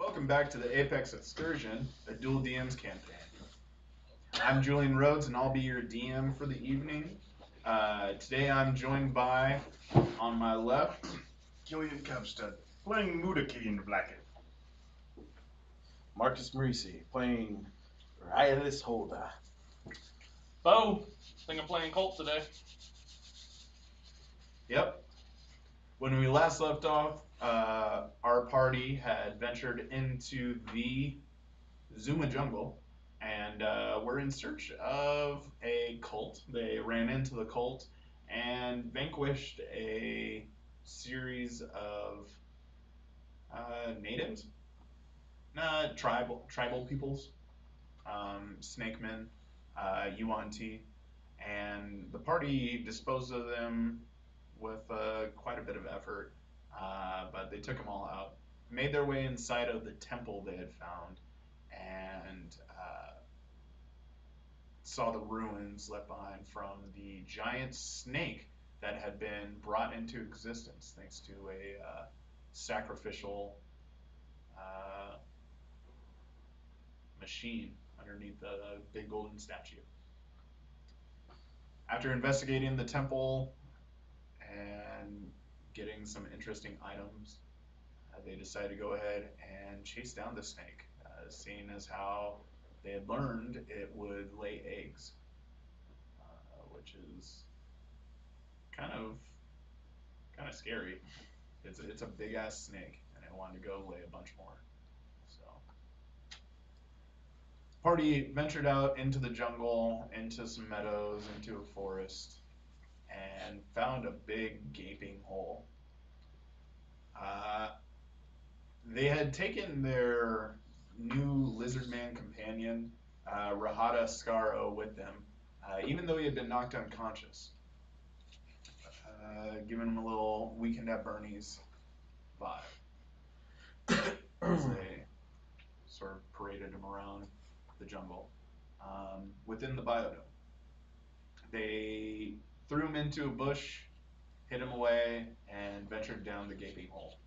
Welcome back to the Apex Excursion, a dual DMs campaign. I'm Julian Rhodes, and I'll be your DM for the evening. Today I'm joined by, on my left, Gillian Cubstead, playing Muda Kitty in the Blacket. Marcus Marisi, playing Railius and Muda. Bo, I think I'm playing Colt today. Yep. When we last left off, our party had ventured into the Zuma jungle, and we're in search of a cult. They ran into the cult and vanquished a series of natives, tribal peoples, snakemen, Yuan-Ti, and the party disposed of them with quite a bit of effort, but they took them all out, made their way inside of the temple they had found, and saw the ruins left behind from the giant snake that had been brought into existence thanks to a sacrificial machine underneath the big golden statue. After investigating the temple and getting some interesting items, they decided to go ahead and chase down the snake, seeing as how they had learned it would lay eggs, which is kind of scary. It's a big ass snake, and it wanted to go lay a bunch more. So, party ventured out into the jungle, into some meadows, into a forest, and found a big gaping hole. They had taken their new lizardman companion, Rahata Scaro, with them, even though he had been knocked unconscious, giving him a little Weekend at Bernie's vibe as they sort of paraded him around the jungle. Within the biodome, they threw him into a bush, hid him away, and ventured down the gaping hole.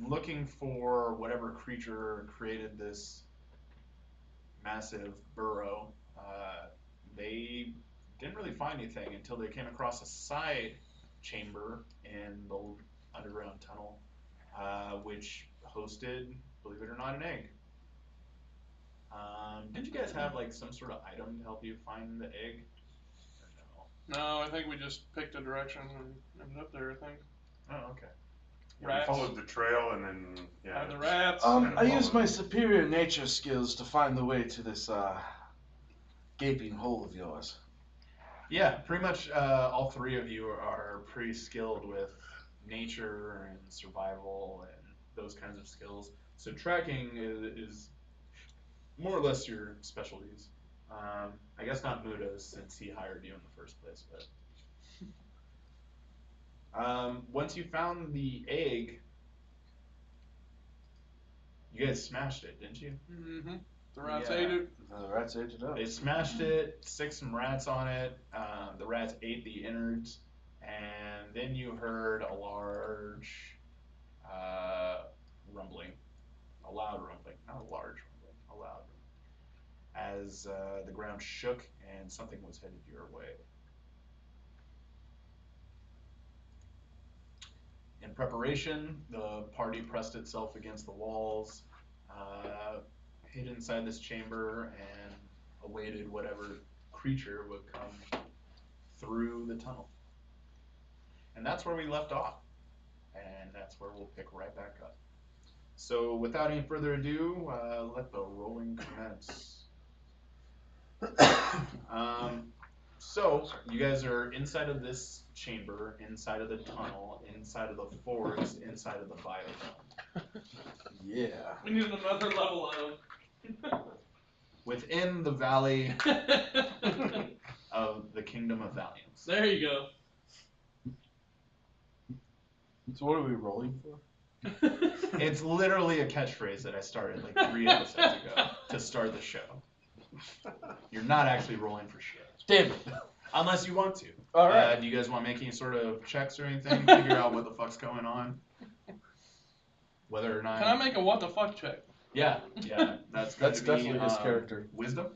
Looking for whatever creature created this massive burrow, they didn't really find anything until they came across a side chamber in the underground tunnel, which hosted, believe it or not, an egg. Did you guys have like some sort of item to help you find the egg? Or no? No, I think we just picked a direction and ended up there, I think. Oh, okay. Yeah, we followed the trail and then, yeah. The rats. I used my superior nature skills to find the way to this gaping hole of yours. Yeah, pretty much all three of you are pretty skilled with nature and survival and those kinds of skills. So tracking is more or less your specialties. I guess not Muda's, since he hired you in the first place, but once you found the egg, you guys smashed it, didn't you? Mm-hmm. The rats ate it. The rats ate it up. They smashed it, stick some rats on it. The rats ate the innards, and then you heard a large rumbling, a loud rumbling, not a large rumbling, a loud rumbling, as the ground shook and something was headed your way. In preparation, the party pressed itself against the walls, hid inside this chamber, and awaited whatever creature would come through the tunnel. And that's where we left off, and that's where we'll pick right back up. So without any further ado, let the rolling commence. So you guys are inside of this chamber, inside of the tunnel, inside of the forest, inside of the biodome. Yeah. We need another level of Within the valley of the Kingdom of Valiance. There you go. So what are we rolling for? It's literally a catchphrase that I started like 3 episodes ago to start the show. You're not actually rolling for shit. Damn it. Unless you want to. All right. Do you guys want to make any sort of checks or anything? Figure out what the fuck's going on? whether or not. Can I make a what the fuck check? Yeah, that's going That's to be definitely his character. Wisdom.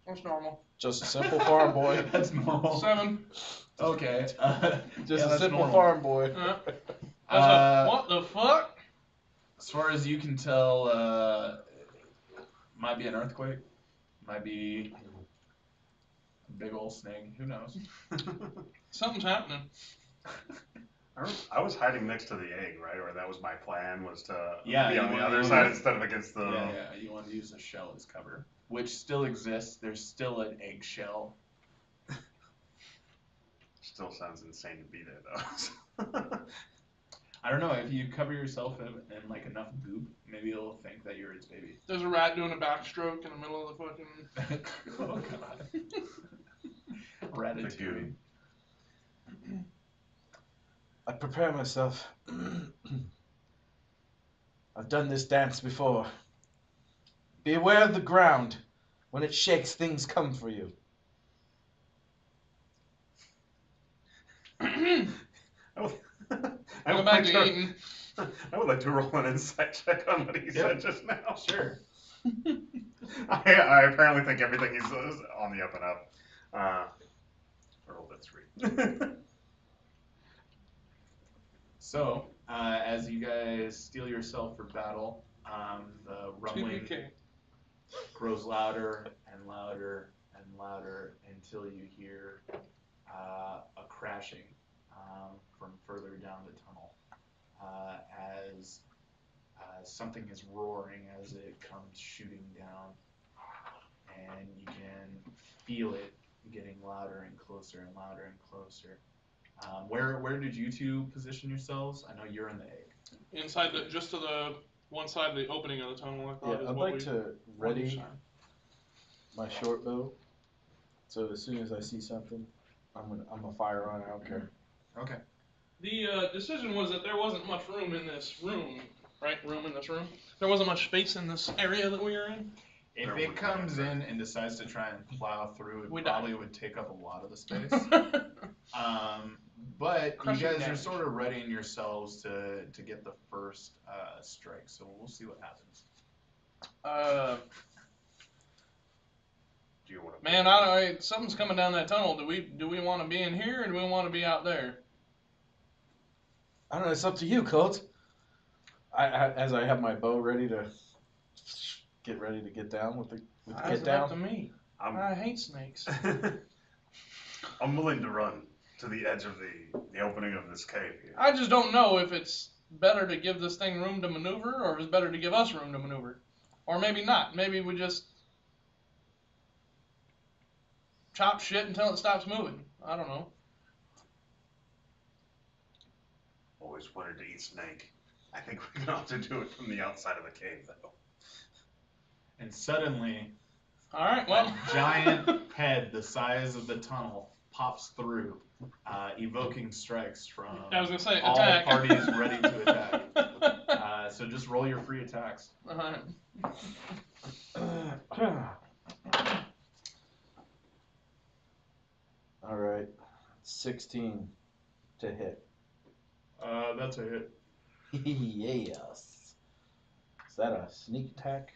That's normal. Just a simple farm boy. That's normal. 7. Okay. Just a that's simple normal. farm boy. What the fuck? As far as you can tell, might be an earthquake, might be a big old snake. Who knows? Something's happening. I was hiding next to the egg, right? Or that was my plan, was to Yeah, be you on the wanna other use- side instead of against the... Yeah, you want to use the shell as cover, which still exists. There's still an eggshell. Still sounds insane to be there, though. I don't know, if you cover yourself in like enough goop, maybe it'll think that you're its baby. There's a rat doing a backstroke in the middle of the fucking. Oh god. Ratatouille. I prepare myself. I've done this dance before. Be aware of the ground. When it shakes, things come for you. I Go would back like to eating. I would like to roll an insight check on what he said just now. Sure. I apparently think everything is on the up and up. I rolled a 3. So, as you guys steel yourself for battle, the rumbling 2PK. grows louder and louder and louder until you hear a crashing from further down the tunnel as something is roaring as it comes shooting down, and you can feel it getting louder and closer and louder and closer. Where did you two position yourselves? I know you're in the egg. Inside just to the one side of the opening of the tunnel. I thought is I'd what like to ready my short bow. So as soon as I see something, I'm gonna fire on it. I don't care. Okay. The decision was that there wasn't much room in this room, right? Room in this room. There wasn't much space in this area that we were in. If There it would be comes that. in and decides to try and plow through, it We die. probably would take up a lot of the space. But Crushing you guys are damage. sort of readying yourselves to get the first strike, so we'll see what happens. Do you want to? Man, something's coming down that tunnel. Do we want to be in here or do we want to be out there? I don't know. It's up to you, Colt. As I have my bow ready to get ready to get down with the It's get up to down. me. I'm, I hate snakes. I'm willing to run to the edge of the opening of this cave here. I just don't know if it's better to give this thing room to maneuver or if it's better to give us room to maneuver. Or maybe not. Maybe we just chop shit until it stops moving. I don't know. Always wanted to eat snake. I think we're gonna have to do it from the outside of the cave, though. And suddenly, Alright, well. a giant head the size of the tunnel pops through, evoking strikes from I was going to say, all attack. parties ready to attack. So just roll your free attacks. Alright. All right, 16 to hit. That's a hit. Yes. Is that a sneak attack?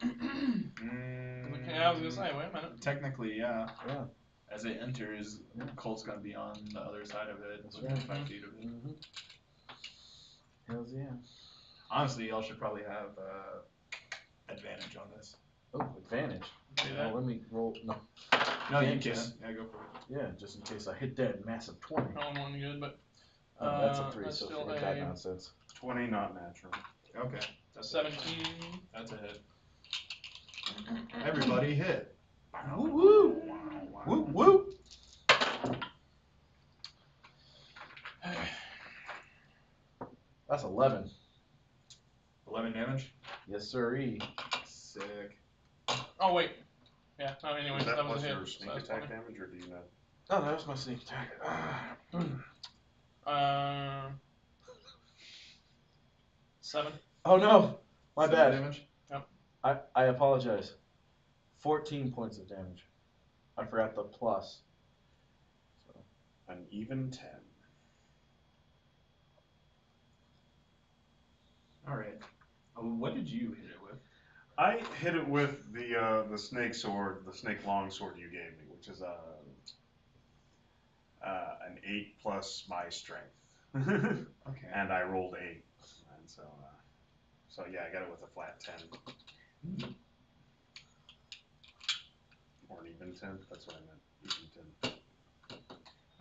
Okay, I was going to say, wait a minute. Technically, yeah. Yeah. As it enters, Colt's gonna be on the other side of it, That's within right. 5 feet of it. Mm-hmm. Hells yeah. Honestly, y'all should probably have advantage on this. Oh, advantage. Yeah. Let me roll. No. No, you Yeah, can. just- Yeah, go for it. Yeah, just in case I hit that massive 20. Rolling one good, but Oh, that's a 3, that's so still forget that a nonsense. 20, not natural. Okay. That's a hit. 17. That's a hit. Everybody hit. Woo woo! Woo woo! That's 11. 11 damage. Yes, sirree. Sick. Oh, wait. Yeah, no, anyways, Is that that was plus a hit. your So sneak that's attack funny. damage, or do you know? Oh, that was my sneak attack. 7. Oh no! My 7 bad. damage. I apologize. 14 points of damage. I forgot the plus. An even 10. All right. What did you hit it with? I hit it with the snake sword, the snake long sword you gave me, which is an 8 plus my strength. Okay. And I rolled 8, and so yeah, I got it with a flat 10. Or an even 10. That's what I meant. Even 10.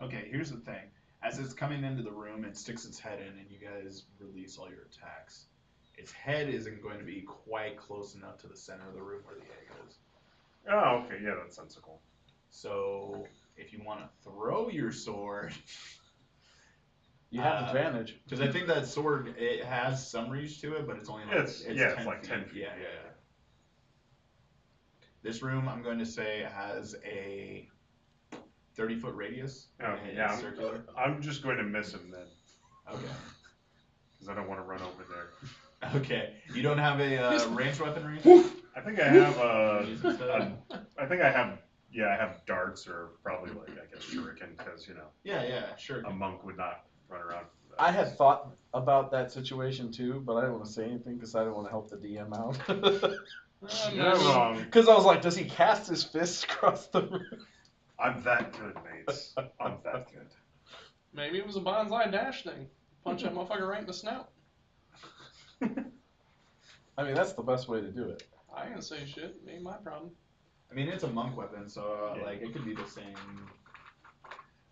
Okay, here's the thing. As it's coming into the room, it sticks its head in, and you guys release all your attacks. Its head isn't going to be quite close enough to the center of the room where the egg is. Oh, okay, yeah, that's sensible. So, if you want to throw your sword, You have advantage. because I think that sword, it has some reach to it, but it's only like It's 10 like feet. 10 feet. Yeah. This room, I'm going to say, has a 30-foot radius. Okay, and yeah, it's circular. I'm just going to miss him then, Okay. because I don't want to run over there. Okay. You don't have a ranged weaponry? I think I have I have darts or probably like, I guess, shuriken, because, Yeah, sure. a monk would not run around. I had thought about that situation too, but I didn't want to say anything because I didn't want to help the DM out. You're wrong. Because I was like, does he cast his fists across the room? I'm that good, mates. I'm that good. Maybe it was a bonsai dash thing. Punch that motherfucker right in the snout. I mean, that's the best way to do it. I ain't say shit. Ain't my problem. I mean, it's a monk weapon, so Yeah. like it could be the same.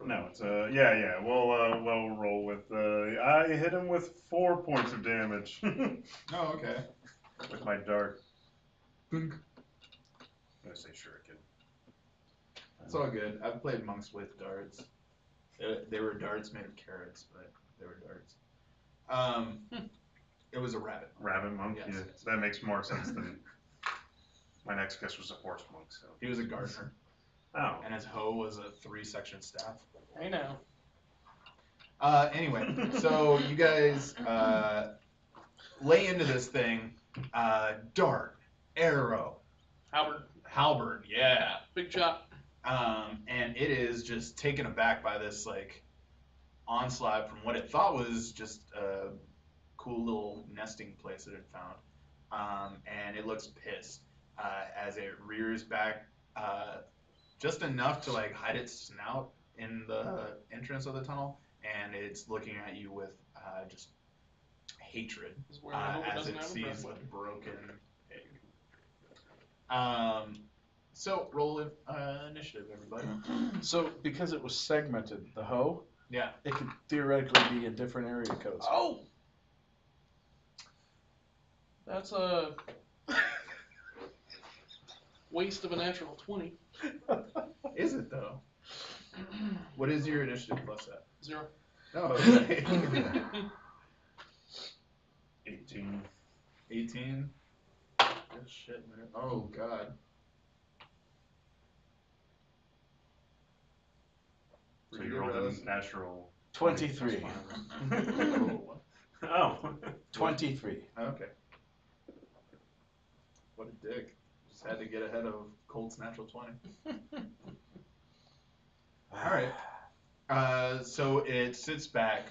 No, it's yeah. We'll roll with. I hit him with 4 points of damage Oh, okay. with my dart. Gunk. I'm gonna say shuriken. It's all good. I've played monks with darts. They were darts made of carrots, but they were darts. It was a rabbit. Rabbit monk. Yes. Yeah, so that makes more sense than my next guess was a horse monk. So. He was a gardener, Oh. and his hoe was a 3-section staff. Hey now. Anyway, so you guys lay into this thing. Dart, arrow, halberd, yeah. Big chop. And it is just taken aback by this like onslaught from what it thought was just a cool little nesting place that it found. And it looks pissed as it rears back just enough to like hide its snout in the entrance of the tunnel, and it's looking at you with just hatred This is where I hope it as doesn't it have a sees breath the weapon. broken egg. So roll initiative, everybody. So, because it was segmented, the hoe, Yeah. it could theoretically be in different area codes. Oh! That's a waste of a natural 20. Is it though? What is your initiative plus that? 0. Oh, okay. 18. 18. Good shit, man. Oh god. So you rolled a natural 23. Oh. 23. Okay. What a dick. Just had to get ahead of Colt's natural 20. Alright. So it sits back,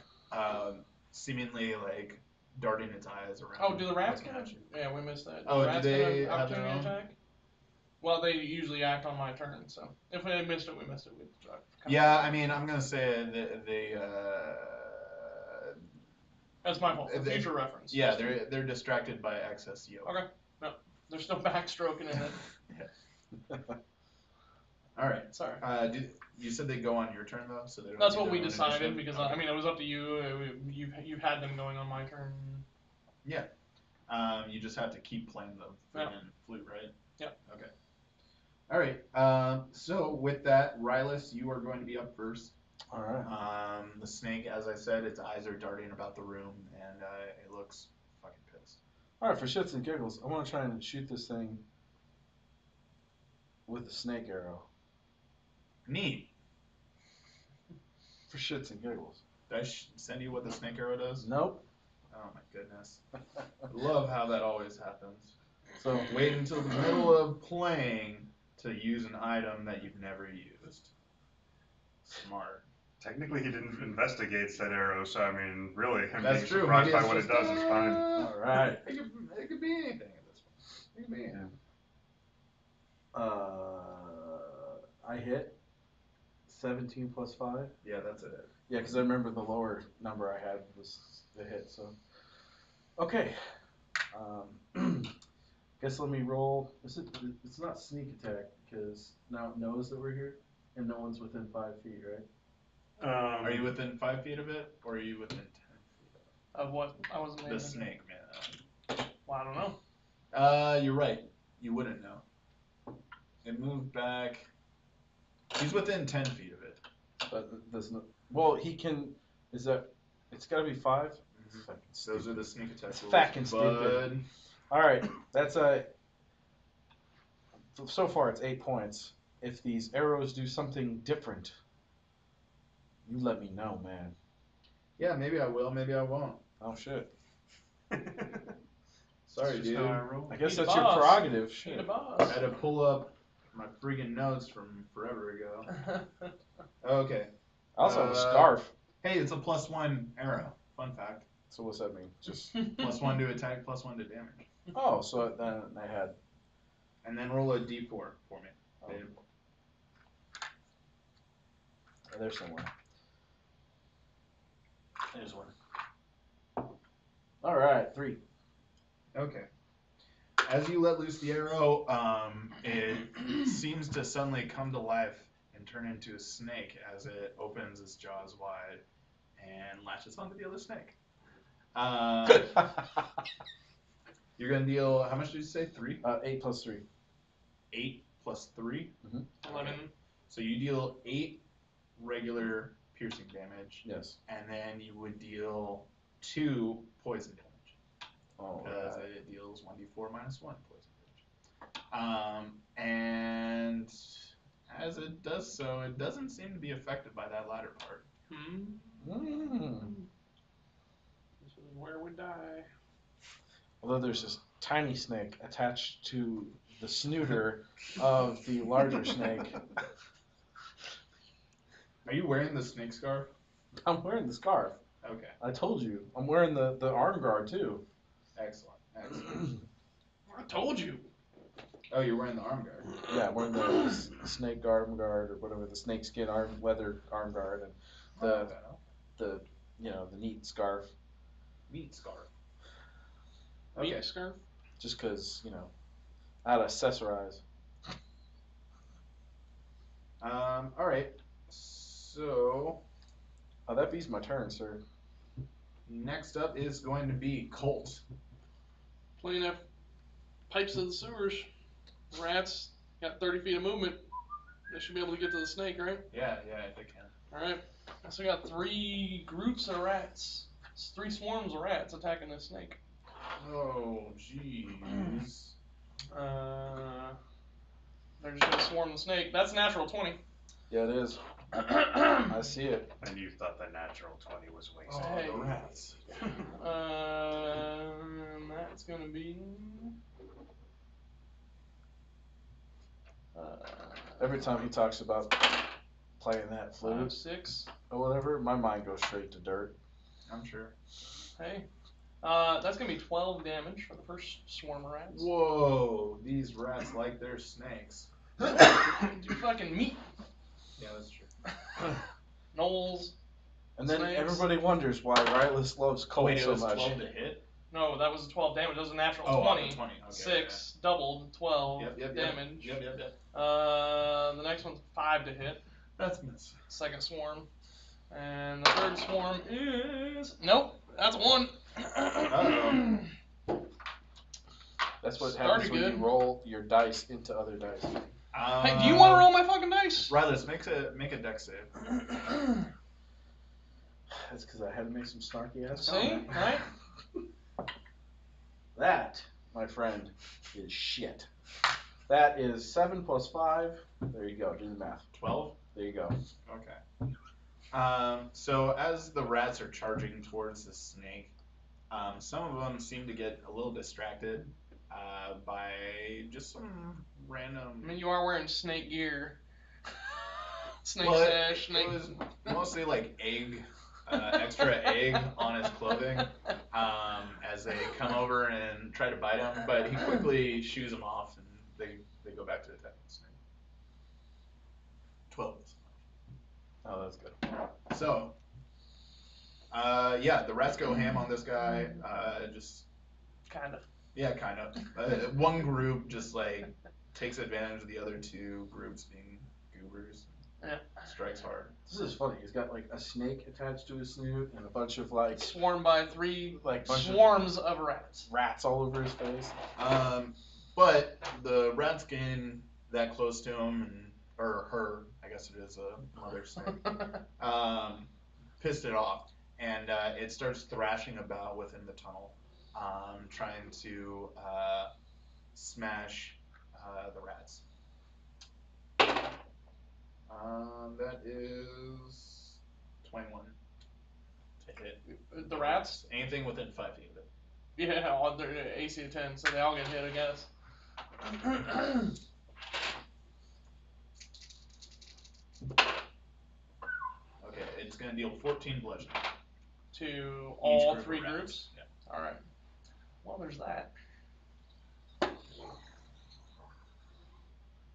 seemingly like darting its eyes around. Oh, do the rats looking get at you. Yeah, we missed that. Oh, the do rats they get an have their opportunity own? attack? Well, they usually act on my turn, so if we missed it, we missed it. Yeah, I mean, I'm gonna say they That's my fault. For they- future reference. yeah, they're distracted by excess yield. Okay. No, they're still backstroking in it. All right. Sorry. You said they go on your turn though, so they don't. That's do what their we own decided initiative? because Okay. I mean it was up to you. You've had them going on my turn. Yeah. You just have to keep playing the freaking flute, right? Yeah. Okay. All right. So with that, Railius, you are going to be up first. All right. The snake, as I said, its eyes are darting about the room, and it looks fucking pissed. All right, for shits and giggles, I want to try and shoot this thing with the snake arrow. Neat. For shits and giggles. Did I send you what the snake arrow does? Nope. Oh my goodness. Love how that always happens. So Wait until the middle of playing to use an item that you've never used. Smart. Technically, he didn't investigate said arrow, so I mean, really, him That's being true. surprised Maybe by it's what it just, does is fine. All right. It could be anything at this point. It could be anything. I hit 17 plus 5. Yeah, that's it. Yeah, because I remember the lower number I had was the hit. So, okay. Guess let me roll. It's not sneak attack because now it knows that we're here and no one's within 5 feet, right? Are you within 5 feet of it, or are you within 10 feet Of what? I wasn't of it? maybe. The snake, man. Well, I don't know. You're right. You wouldn't know. It moved back. He's within 10 feet of it. But there's no. Well, he can. Is that? It's got to be 5. Mm-hmm. Those are the sneak attack That's rules. fucking stupid. All right, that's a. So far, it's 8 points. If these arrows do something different, you let me know, man. Yeah, maybe I will. Maybe I won't. Oh shit. Sorry, Just dude. how I roll. I guess Be the that's your boss. prerogative. Be Shit. the I boss. had to pull up my friggin' notes from forever ago. Okay. I also have a scarf. Hey, it's a +1 arrow. Fun fact. So what's that mean? Just +1 to attack, +1 to damage. oh, so then I had. And then roll a d4 for me. Oh. Babe. There's somewhere. There's one. All right, 3. Okay. As you let loose the arrow, it seems to suddenly come to life and turn into a snake as it opens its jaws wide and latches onto the other snake. You're gonna deal. How much did you say? 3. 8 plus 3. 8 plus 3. 11. So you deal 8 regular piercing damage, Yes. and then you would deal 2 poison damage. Oh. Because it deals 1d4 minus 1 poison damage. And as it does so, it doesn't seem to be affected by that latter part. This is where we die. Although there's this tiny snake attached to the snooter of the larger snake. Are you wearing the snake scarf? I'm wearing the scarf. Okay, I told you. I'm wearing the arm guard too. excellent, excellent. I told you. Oh, you're wearing the arm guard. Yeah, I'm wearing the snake arm guard or whatever, the snake skin leather arm guard and the neat scarf. Meat scarf. Meat Okay. scarf. Just because, I'd accessorize. All right. So Oh, that beats my turn, sir. next up is going to be Colt. Plenty enough pipes to the sewers. Rats got 30 feet of movement. They should be able to get to the snake, right? Yeah, if they can. Alright. So we got 3 groups of rats. It's 3 swarms of rats attacking this snake. Oh, jeez. They're just gonna swarm the snake. That's natural 20. Yeah, it is. I see it. And you thought the natural 20 was Oh, wasted. Hey. the rats. That's gonna be. Every time he talks about playing that flute 6. or whatever, my mind goes straight to dirt. I'm sure. Hey. That's gonna be 12 damage for the first swarm of rats. Whoa, these rats like their snakes. Do fucking meat. Yeah, that's true. Knolls. And then Snakes. everybody wonders why Railius loves Colt Wait, it so was much. 12 to hit? No, that was 12 damage. That was a natural Oh, 20. 20. Okay. 6 doubled 12 Yep. damage. Yep. The next one's 5 to hit. That's a miss. Second swarm. And the third swarm is. Nope, that's 1. Uh-oh. That's what Started happens when good. you roll your dice into other dice. Hey, do you want to roll my fucking dice? Railius, make a dex save. That's because I had to make some snarky ass See? comment. Right? That, my friend, is shit. That is 7 plus 5. There you go. Do the math. 12? There you go. Okay. So as the rats are charging towards the snake, some of them seem to get a little distracted by just some I random. mean, you are wearing snake gear. Snake Well, sash, snake. it was mostly like egg, extra egg on his clothing as they come over and try to bite him, but he quickly shoos them off and they go back to attacking the snake. 12. Oh, that's good. So, yeah, the rats go ham on this guy. Just Kind of. yeah, kind of. One group just like takes advantage of the other two groups being goobers. Yeah. Strikes hard. This is funny. He's got like a snake attached to his snoot and a bunch of like Swarmed by 3 like bunch swarms of rats. of rats all over his face. But the rats gain that close to him, or her, I guess it is a mother snake, pissed it off, and it starts thrashing about within the tunnel, trying to smash the rats. That is 21 to hit. The rats? Anything within 5 feet of it. Yeah, on their AC of 10, so they all get hit, I guess. Okay, it's going to deal 14 bludgeoning. To all group 3 of rats. groups? Yeah. Alright. Well, there's that.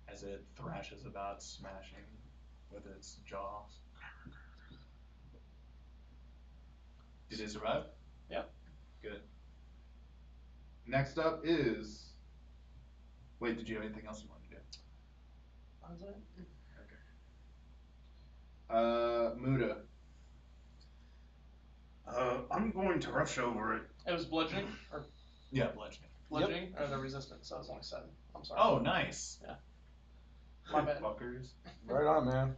As it thrashes about, smashing with its jaws. Did it survive? Yep. Good. Next up is. Wait, did you have anything else you wanted to do? How's that? Muda. I'm going to rush over it. It was bludgeoning? Or Yeah, bludgeoning. bludgeoning? Or the resistance, so it was only 7. I'm sorry. Oh, nice. My bad. Fuckers. Right on, man.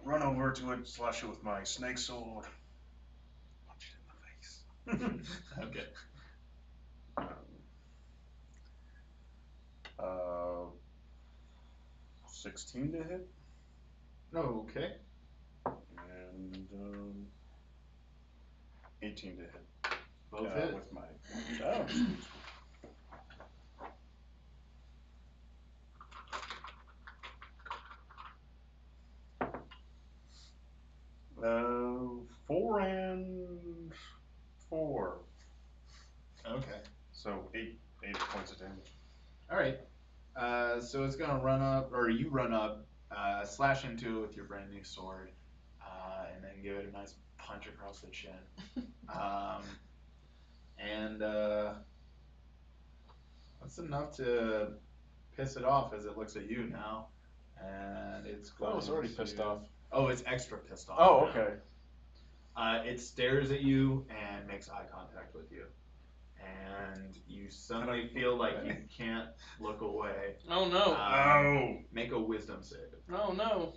Run over to it, slash it with my snake sword. Punch it in the face. Okay. 16 to hit. Okay. And 18 to hit. Both hit. With my oh. 4 and 4. Okay. So 8 points of damage. Alright. So it's gonna run up, or you run up, slash into it with your brand new sword, and then give it a nice punch across the chin. And that's enough to piss it off as it looks at you now. And it's going Oh, it's already to- pissed off. Oh, it's extra pissed off. Oh, now. okay. It stares at you and makes eye contact with you. And you suddenly feel like you can't look away. Oh no. Make a wisdom save. Oh no.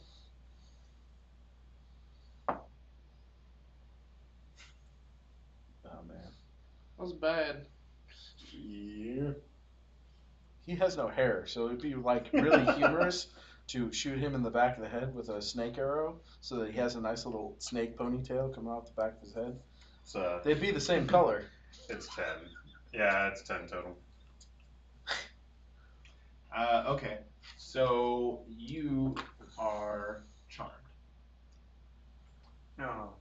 Oh man. That was bad. Yeah. He has no hair, so it'd be like really humorous to shoot him in the back of the head with a snake arrow, so that he has a nice little snake ponytail coming off the back of his head. So They'd be the same color. it's 10. Yeah, it's 10 total. Okay, so you are charmed. No.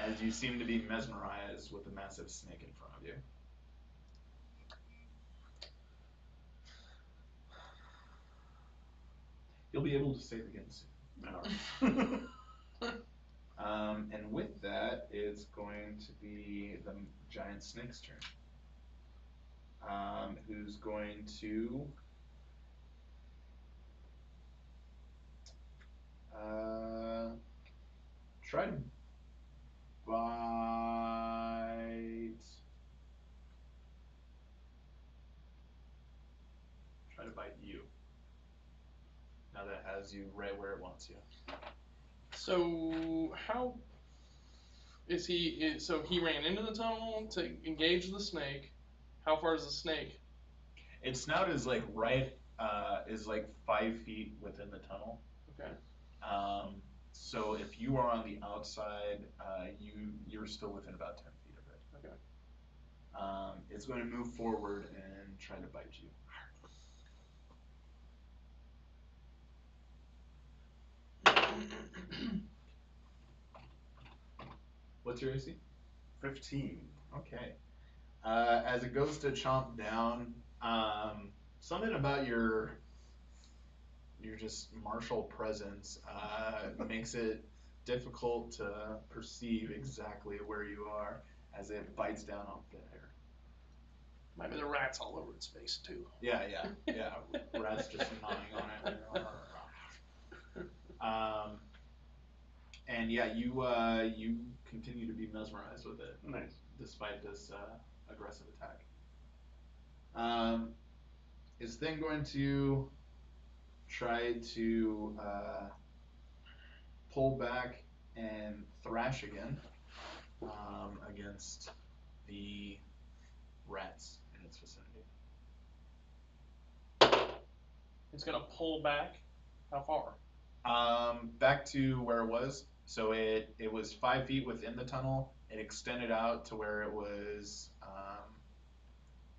As you seem to be mesmerized with a massive snake in front of you. You'll be able to save again soon. And with that, it's going to be the giant snake's turn. Who's going to try to bite you. Now that it has you right where it wants you. So how is he? So he ran into the tunnel to engage the snake. How far is the snake? Its snout is like is like 5 feet within the tunnel. Okay. So if you are on the outside, you're still within about 10 feet of it. Okay. It's going to move forward and try to bite you. What's your AC? 15. Okay. As it goes to chomp down, something about your just martial presence makes it difficult to perceive exactly where you are as it bites down on the hair. Might be the rats all over its face too. Yeah. Rat's just gnawing on it. And yeah, you continue to be mesmerized with it. Nice. Despite this aggressive attack. Is then going to try to pull back and thrash again against the rats in its vicinity. It's gonna pull back. How far? Back to where it was. So it was 5 feet within the tunnel. It extended out to where it was.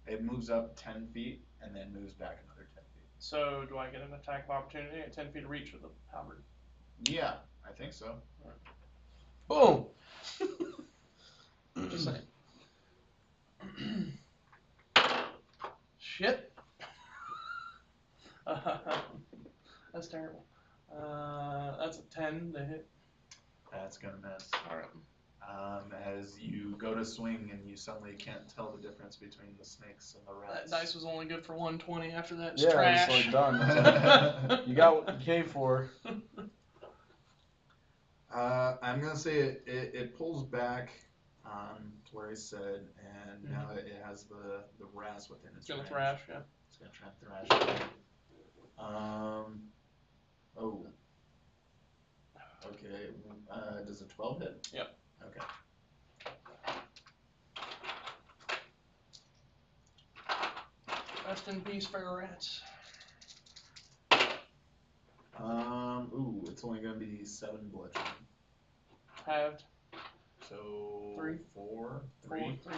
It moves up 10 feet and then moves back another 10 feet. So do I get an attack of opportunity at 10 feet of reach with the halberd? Yeah, I think so. Boom. Just saying. Shit. That's terrible. That's a 10 to hit. That's gonna miss. Alright. As you go to swing and you suddenly can't tell the difference between the snakes and the That rats. dice was only good for 120 after that. It's Yeah, trash. it's like done. It's like, you got what you came for. I'm gonna say it pulls back to where I said, and now it has the rats within its It's gonna range. thrash, yeah. It's gonna try and thrash again. Oh. Okay. Does a 12 hit? Yep. Okay. Rest in peace, fair rats. Ooh, it's only gonna be 7 bludgeoning. Halved. So 3. 4, 4, 3. 3.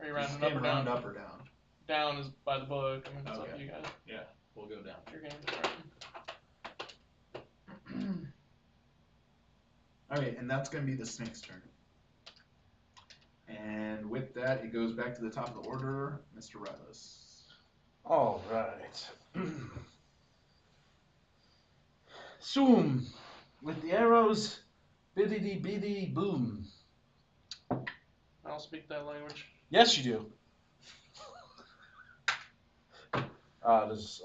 Are you Just rounding up or round down? up or down? Down is by the book. I mean, it's up Okay. to you guys. Yeah, we'll go down. Your game. Alright, and that's gonna be the snake's turn. And with that, it goes back to the top of the order, Mr. Railius. All right. Zoom with the arrows, biddity biddy boom. I don't speak that language. Yes, you do. There's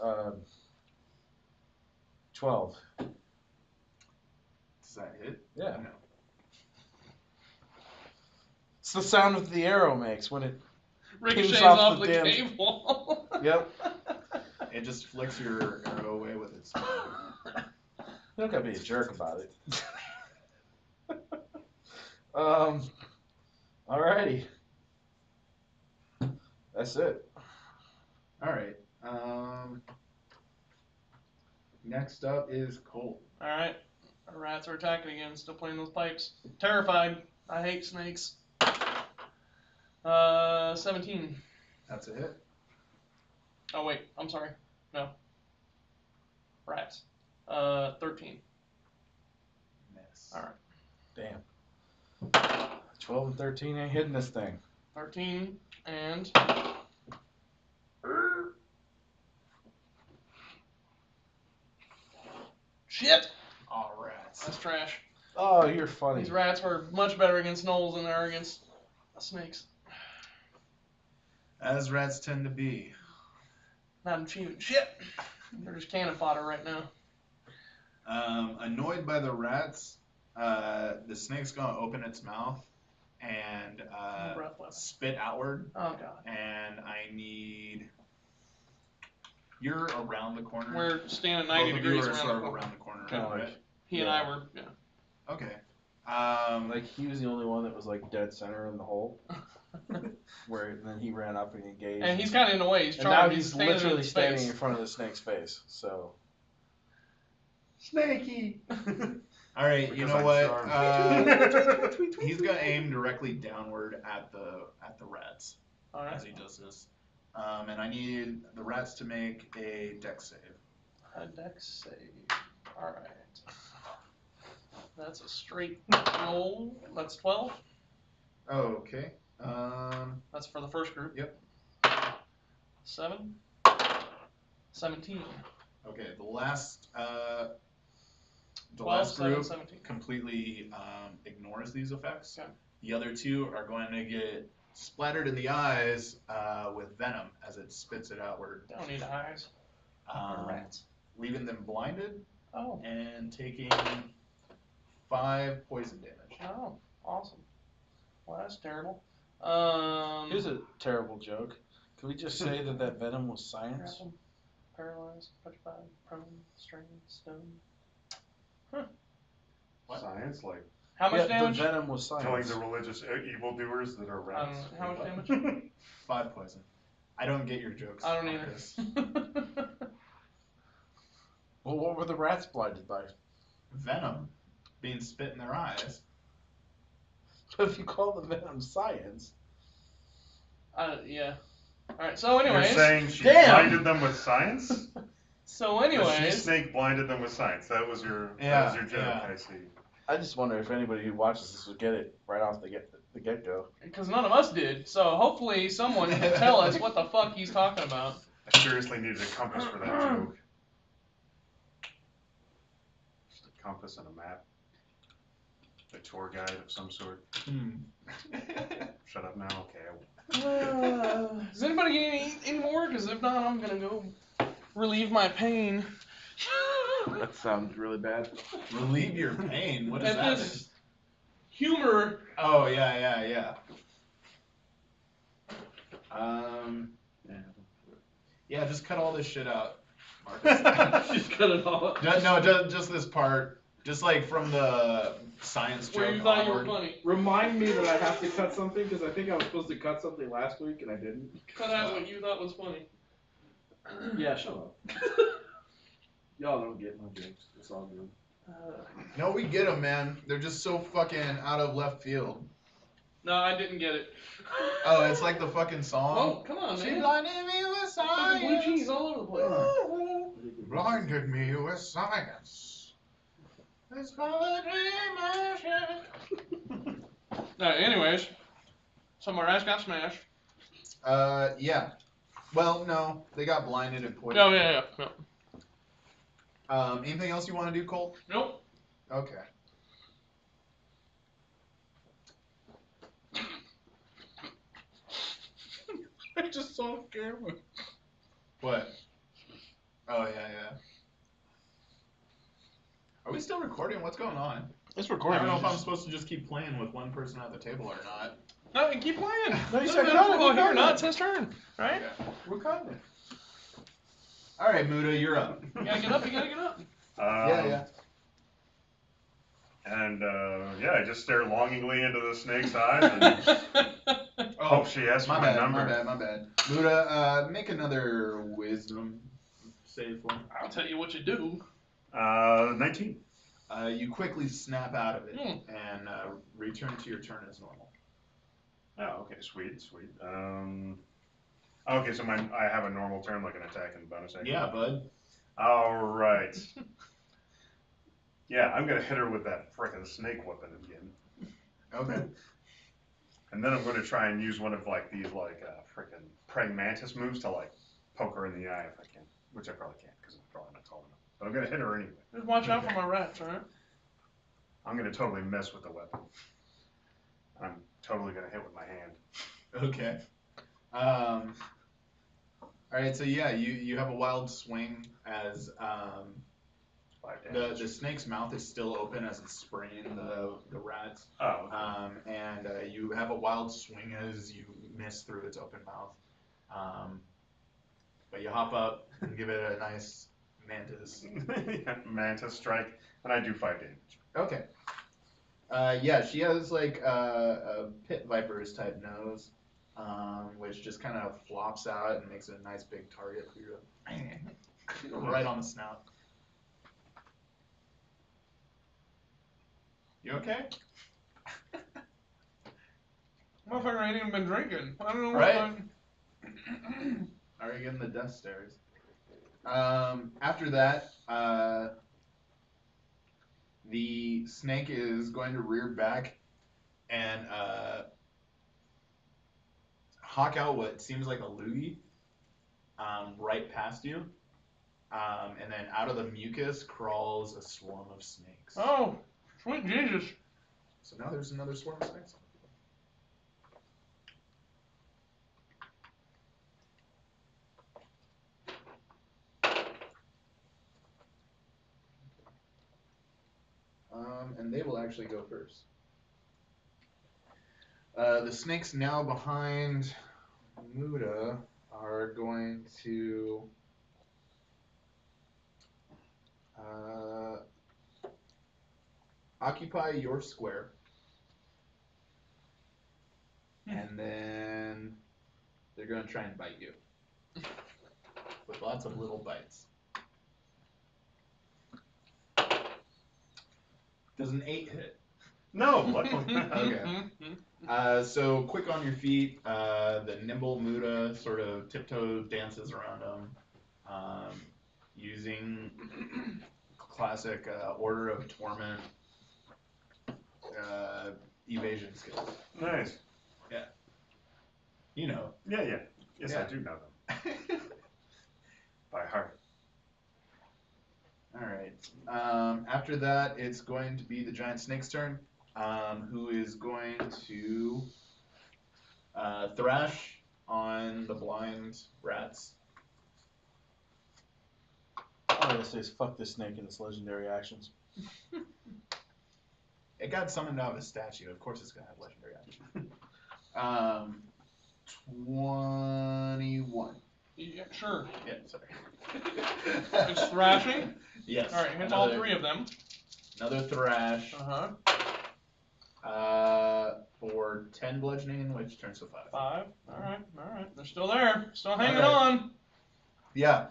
12. Does that hit? Yeah. No. It's the sound that the arrow makes when it. Ricochets off off the the damn- cable. Yep. It just flicks your arrow away with its. You don't gotta be a jerk about it. Alrighty. That's it. Alright. Next up is Colt. Alright. Our rats are attacking again, still playing those pipes. Terrified. I hate snakes. 17. That's a hit. Oh wait, I'm sorry. No. Rats. 13. Miss. Alright. Damn. 12 and 13 ain't hitting this thing. 13 and shit! All rats. That's trash. Oh, you're funny. These rats were much better against gnolls than they are against snakes. As rats tend to be. Not achieving shit. They're just cannon fodder right now. Annoyed by the rats, the snake's gonna open its mouth and Breath weapon. spit outward. Oh god. And I need. You're around the corner. We're standing 90 Both of degrees you are around sort the of corner. around the corner, Kinda right? like- He and I were, yeah. Okay. Like he was the only one that was like dead center in the hole, where then he ran up and engaged. And he's kind of in the way. He's and trying. now he's standing literally in standing space. in front of the snake's face. So Snakey. All right. You Because know I'm what? charmed. He's gonna aim directly downward at the rats All right. as he does this. And I need the rats to make a dex save. A dex save. All right. That's a straight roll. That's 12. Okay. That's for the first group. Yep. 7. 17. Okay, the last 12, 7, group 17. completely ignores these effects. Okay. The other two are going to get splattered in the eyes with venom as it spits it outward, Don't need eyes. Rats. leaving them blinded Oh. and taking 5 poison damage. Oh. Awesome. Well, that's terrible. Here's a terrible joke. Can we just say that venom was science? Grappled, paralyzed, petrified, prone, strained, stone. What? Science, like How much Yeah, damage? the venom was killing science. the religious evildoers that are rats. How much damage? 5 poison. I don't get your jokes. I don't either. Marcus. Well, what were the rats blinded by? Venom being spit in their eyes. But if you call the venom science, Yeah. Alright, so You're anyways. saying she Damn! blinded them with science? So The she anyways. snake blinded them with science. That was your joke. Yeah. I see. I just wonder if anybody who watches this would get it right off the get go. Because none of us did. So hopefully someone can tell us what the fuck he's talking about. I seriously needed a compass for that joke. Just a compass and a map. A tour guide of some sort. Shut up now. Okay. Does anybody get any more? Because if not, I'm gonna go relieve my pain. That sounds really bad. Relieve your pain. What does And that this mean? humor. Oh yeah. Yeah, just cut all this shit out, Marcus. Just cut it all. Just this part. Just like from the science joke Where you thought you were onward. funny. Remind me that I have to cut something because I think I was supposed to cut something last week and I didn't. Cut out what you thought was funny. Yeah, shut up. Y'all don't get my jokes. It's all good. No, we get them, man. They're just so fucking out of left field. No, I didn't get it. Oh, it's like the fucking song. Oh, come on, She man. blinded me with Fucking blue cheese science. all over the place. Blinded me with science. It's poetry in motion. Alright, anyways. So my rats got smashed. Yeah. Well, no, they got blinded and poisoned. Oh, yeah. Anything else you want to do, Colt? Nope. Okay. I just saw the camera. What? Oh, yeah. Are we still recording? What's going on? It's I recording. don't know if I'm supposed to just keep playing with one person at the table or not. No, keep playing. No, you Doesn't said matter cut if it, we're all you here cut or not. it. It's his turn, right? Okay. We're cutting it. All right, Muda, you're up. You gotta get up. You gotta get up. Yeah. And I just stare longingly into the snake's eyes and hope she asks for my number. My bad. Muda, make another wisdom save for me. I'll tell you what you do. 19. You quickly snap out of it Hmm. and return to your turn as normal. Oh, okay, sweet. Okay, so I have a normal turn, like an attack and bonus action. Yeah, bud. All right. Yeah, I'm gonna hit her with that frickin' snake weapon again. Okay. And then I'm gonna try and use one of like these frickin' praying mantis moves to like poke her in the eye if I can, which I probably can't because I'm probably not tall enough. But I'm gonna hit her anyway. Just watch out for my rats, alright? I'm gonna totally mess with the weapon. I'm totally gonna hit with my hand. Okay. All right. So yeah, you have a wild swing as 5 damage. the snake's mouth is still open as it's spraying the rats. Oh, okay. And you have a wild swing as you miss through its open mouth. But you hop up and give it a nice mantis. Yeah, mantis strike, and I do 5 damage. Okay. Yeah, she has like a pit viper's type nose, which just kind of flops out and makes it a nice big target for you. Right on the snout. You okay? Motherfucker ain't even been drinking. I don't know what Right? Are you getting the death stares? After that, The snake is going to rear back and hawk out what seems like a loogie right past you. And then out of the mucus crawls a swarm of snakes. Oh, sweet Jesus. So now there's another swarm of snakes. And they will actually go first. The snakes now behind Muda are going to occupy your square. And then they're going to try and bite you. With lots of little bites. Does an 8 hit? No, luckily. Okay. So quick on your feet. The nimble Muda sort of tiptoe dances around them, using classic Order of Torment evasion skills. Nice. Yeah. You know. Yeah, yeah. Yes, Yeah. I do know them. By heart. All right. After that, it's going to be the giant snake's turn, who is going to thrash on the blind rats. All I gotta say is fuck this snake and its legendary actions. It got summoned out of a statue. Of course, it's gonna have legendary action. 21. Yeah, sure. Yeah, sorry. It's thrashing? Yes. Alright, hits all 3 of them. Another thrash. For 10 bludgeoning, which turns to 5. 5. Alright. They're still there. Still hanging Alright. on. Yeah.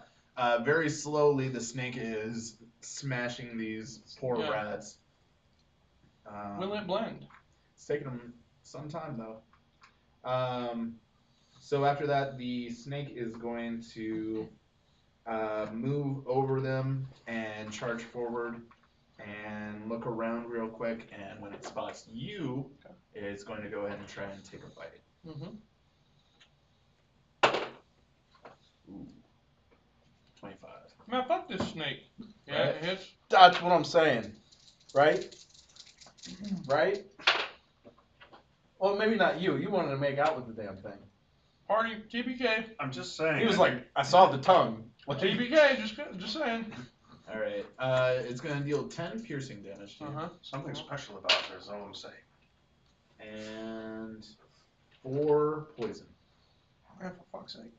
Very slowly, the snake is smashing these poor Yeah. rats. Will it blend? It's taking them some time, though. So after that, the snake is going to move over them and charge forward and look around real quick. And when it spots you, it's going to go ahead and try and take a bite. Ooh. 25. Man, fuck this snake. Yeah, Right. it hits. That's what I'm saying. Right? Right? Well, maybe not you. You wanted to make out with the damn thing. Party, TBK. I'm just saying. He was like, I saw the tongue. Like, TBK, just saying. All right. It's going to deal 10 piercing damage to you. Something special about her is all I'm saying. And 4 poison. Man, for fuck's sake.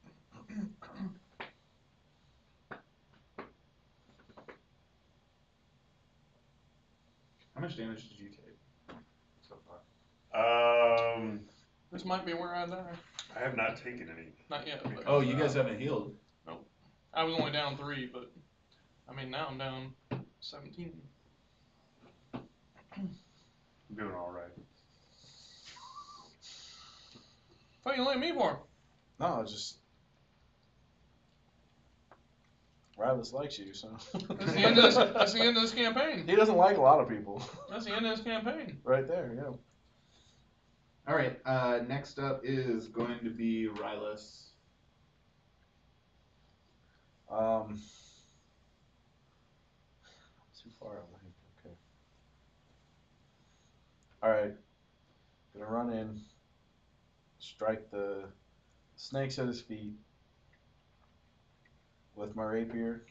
How much damage did you take so far? This might be where I die. I have not taken any. Not yet. But, Oh, you guys haven't healed. I was only down 3, but I mean now I'm down 17. I'm doing all right. What you look at me for? no, it's just. Railius likes you, so. That's the end of this. That's the end of this campaign. He doesn't like a lot of people. That's the end of this campaign. Right there, yeah. All right. Next up is going to be Railius. Too far away. Okay. All right. Gonna run in. Strike the snakes at his feet with my rapier.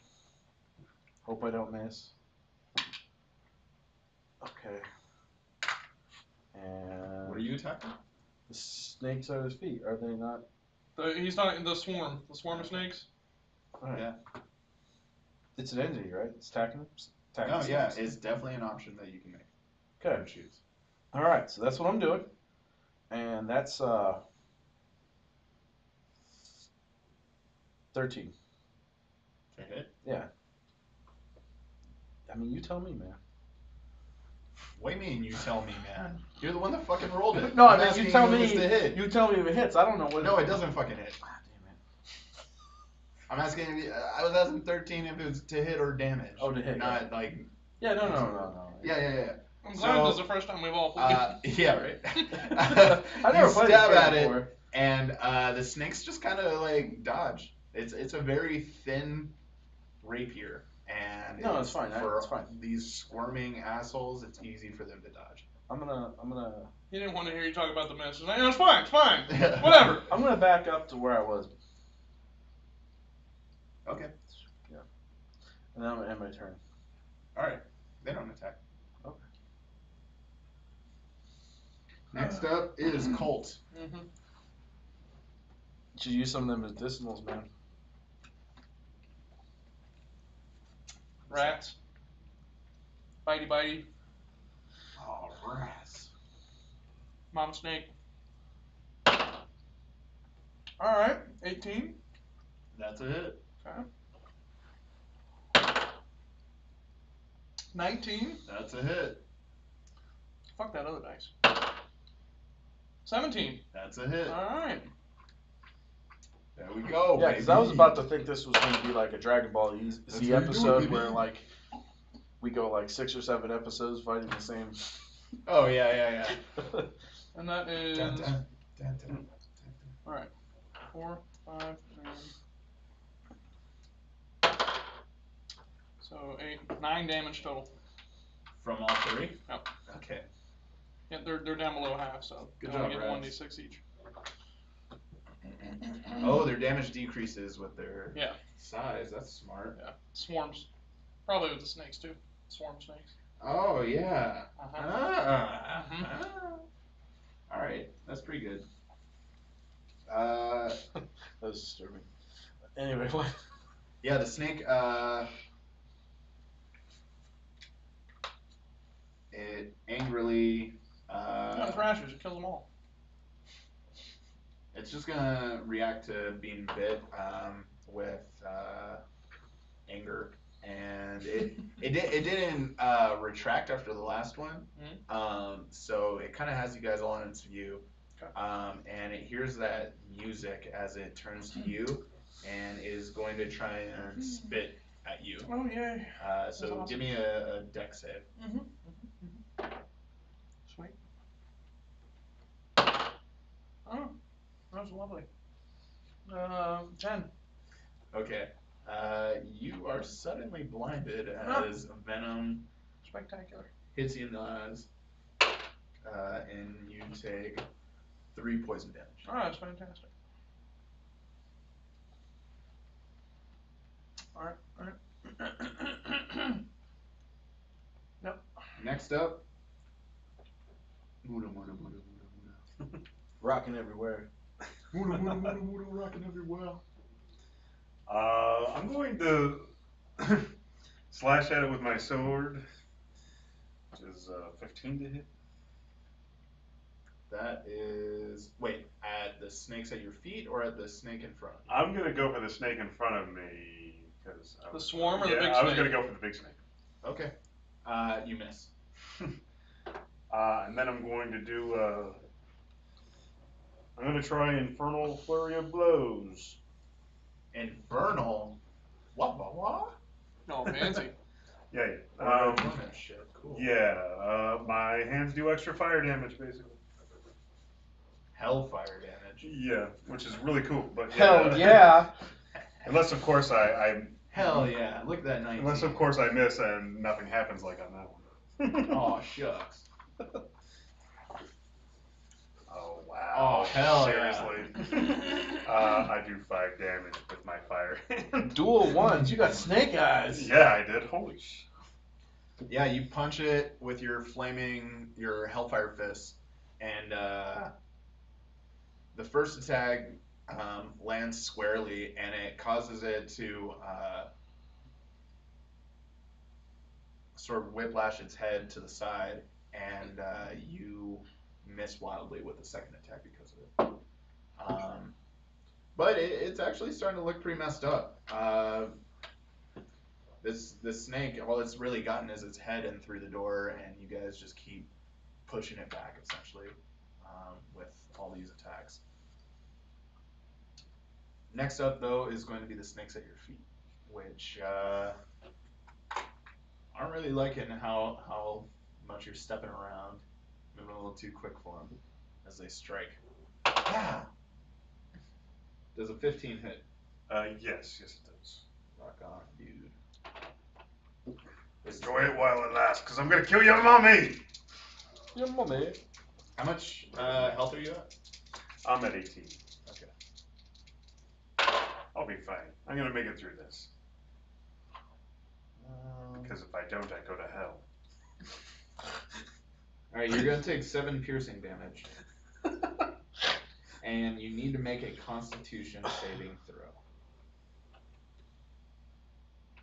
Hope I don't miss. Okay. And What are you attacking? the snakes at his feet, are they not? He's not the swarm. The swarm of snakes. Alright. Yeah. It's an entity, right? It's attacking them? Attacking No, the yeah, snakes. it's definitely an option that you can make. Okay. Or choose. Alright, so that's what I'm doing. And that's 13. To hit? Yeah. I mean, you tell me, man. What do you mean you tell me, man? You're the one that fucking rolled it. No, I'm I mean, asking you tell if me. it's to hit. You tell me if it hits. I don't know what. No, it doesn't fucking hit. Ah, damn it. I'm asking if I was asking 13 if it was to hit or damage. Oh, to hit, Not like Yeah, no. Yeah. I'm glad So, this is the first time we've all played. Yeah, right. I never You played stab this game at it, before. and the snakes just kind of like dodge. It's a very thin rapier, and No, it's fine. for It's fine. these squirming assholes, it's easy for them to dodge. I'm gonna He didn't want to hear you talk about the mess. He's like, no, it's fine, whatever. I'm gonna back up to where I was, Okay. and then I'm gonna end my turn. All right. They don't attack. Okay. Next up is Colt. Mm-hmm. Should use some of them medicinals, man. Rats. Bitey. Oh, rats. Mom snake. Alright, 18. That's a hit. Okay. 19. That's a hit. Fuck that other dice. 17. That's a hit. Alright. There we go. Yeah, because I was about to think this was going to be like a Dragon Ball That's Z how you do it, episode baby. where like we go like 6 or 7 episodes fighting the same. Oh, yeah. And that is. Dun, dun, dun, dun. Alright. 4, 5, 9. So 8, 9 damage total. From all 3? Yep. Okay. Yeah, they're down below half, so Good they only job, get Rats. 1d6 each. Oh, their damage decreases with their Yeah. size. That's smart. Yeah. Swarms. Probably with the snakes too. Swarm snakes. Oh, yeah. Uh-huh. All right. That's pretty good. That was disturbing. Anyway, what? Yeah, the snake, it angrily, No, thrashers. It kills them all. it's just gonna react to being bit, with, anger. And it didn't retract after the last one, so it kind of has you guys all in its view, Okay. And it hears that music as it turns to you, and is going to try and spit at you. Oh, yay. So awesome. give me a deck save. Sweet. Oh, that was lovely. 10. Okay. You are suddenly blinded as venom Spectacular. hits you in the eyes, and you take 3 poison damage. Oh, that's fantastic. Alright. Nope. Next up, Muda. Rocking everywhere. Muda, rocking everywhere. I'm going to slash at it with my sword, which is 15 to hit. That is, wait, at the snakes at your feet or at the snake in front? I'm going to go for the snake in front of me. Cause The swarm or the big I was snake? going to go for the big snake. Okay. You miss. And then I'm going to do, I'm going to try Infernal Flurry of Blows. Infernal? What? No, fancy. Yeah. That shit. Cool. Yeah, my hands do extra fire damage, basically. Hellfire damage. Yeah, which is really cool. But Hell yeah! Unless, of course, I Hell yeah. Look at that 19. unless, of course, I miss and nothing happens like on that one. Oh, shucks. Oh, wow. Oh, hell Seriously. I do 5 damage with my fire. Dual ones. You got snake eyes. Yeah, I did. Holy sh. Yeah, you punch it with your Hellfire fist, and the first attack lands squarely, and it causes it to sort of whiplash its head to the side, and you miss wildly with the second attack because of it. But it's actually starting to look pretty messed up. This snake, all it's really gotten is its head in through the door, and you guys just keep pushing it back, essentially, with all these attacks. Next up, though, is going to be the snakes at your feet, which aren't really liking how much you're stepping around, moving a little too quick for them as they strike. Yeah. Does a 15 hit? Yes, it does. Rock on, dude. Enjoy it while it lasts, because I'm going to kill your mommy! Your mommy. How much health are you at? I'm at 18. Okay. I'll be fine. I'm going to make it through this. Because if I don't, I go to hell. Alright, you're going to take 7 piercing damage. And you need to make a Constitution saving throw.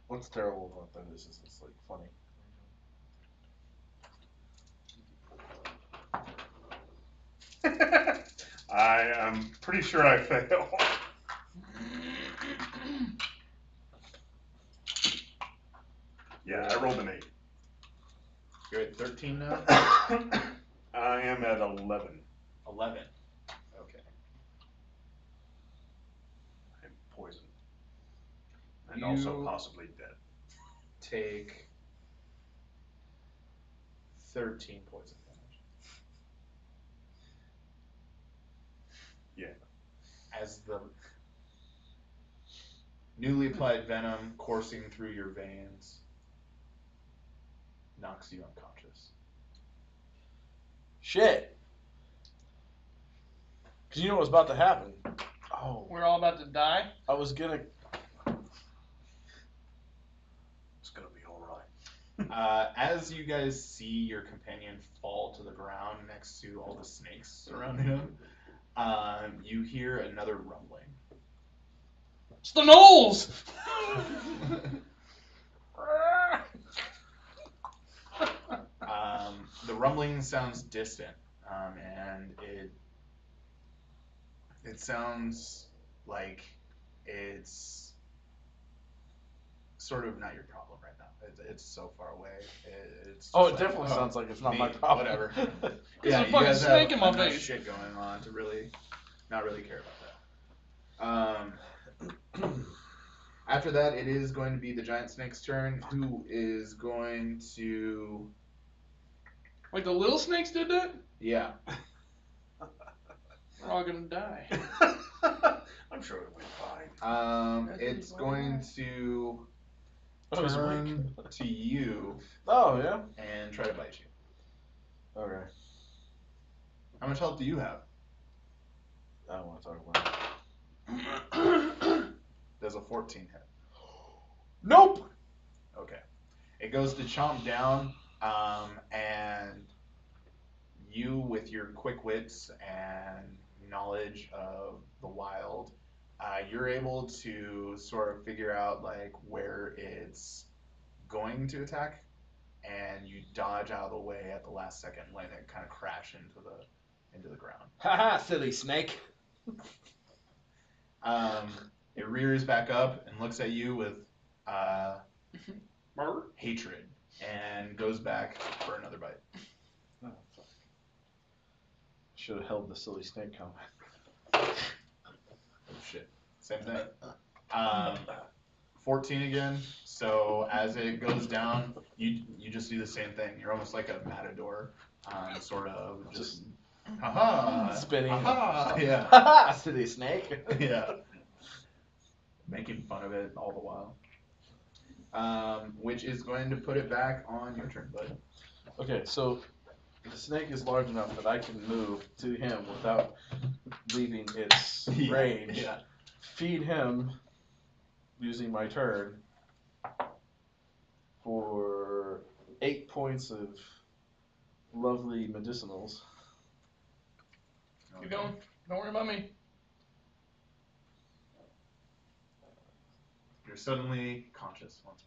What's terrible about that is it's like funny. I am pretty sure I fail. Yeah, I rolled an 8. You're at 13 now? I am at 11. 11. Okay. I'm poisoned. And also possibly dead. Take 13 poison damage. Yeah. As the newly applied venom coursing through your veins knocks you unconscious. Shit. Because you know what's about to happen. Oh. We're all about to die. I was gonna. It's going to be alright. As you guys see your companion fall to the ground next to all the snakes surrounding him, you hear another rumbling. It's the Knolls! The rumbling sounds distant, and it sounds like it's sort of not your problem right now. It's so far away. It's Oh, it just definitely sounds like it's not my neat, problem. Whatever. There's Yeah, a you fucking guys snake have in my enough face. shit going on to not really care about that. After that, it is going to be the giant snake's turn, who is going to... Like the little snakes did that? Yeah. We're all gonna die. I'm sure it went fine. It's going to Oh, it's turn to you Oh, yeah? and try to bite you. Okay. How much health do you have? I don't want to talk about it. Does a 14 hit? Nope! Okay. It goes to chomp down, and you, with your quick wits and knowledge of the wild, you're able to sort of figure out like where it's going to attack, and you dodge out of the way at the last second, letting it kind of crash into the ground. Haha, silly snake. It rears back up and looks at you with Murder? hatred and goes back for another bite. Oh, fuck. Should have held the silly snake comment. Oh shit. Same thing. 14 again. So as it goes down, you just do the same thing. You're almost like a matador, sort of just haha, spinning. haha, yeah, Haha, silly snake. yeah, making fun of it all the while. Which is going to put it back on your turn, bud. Okay, so the snake is large enough that I can move to him without leaving its range. Yeah. Feed him using my turn for 8 points of lovely medicinals. Keep going. Don't worry about me. You're suddenly conscious once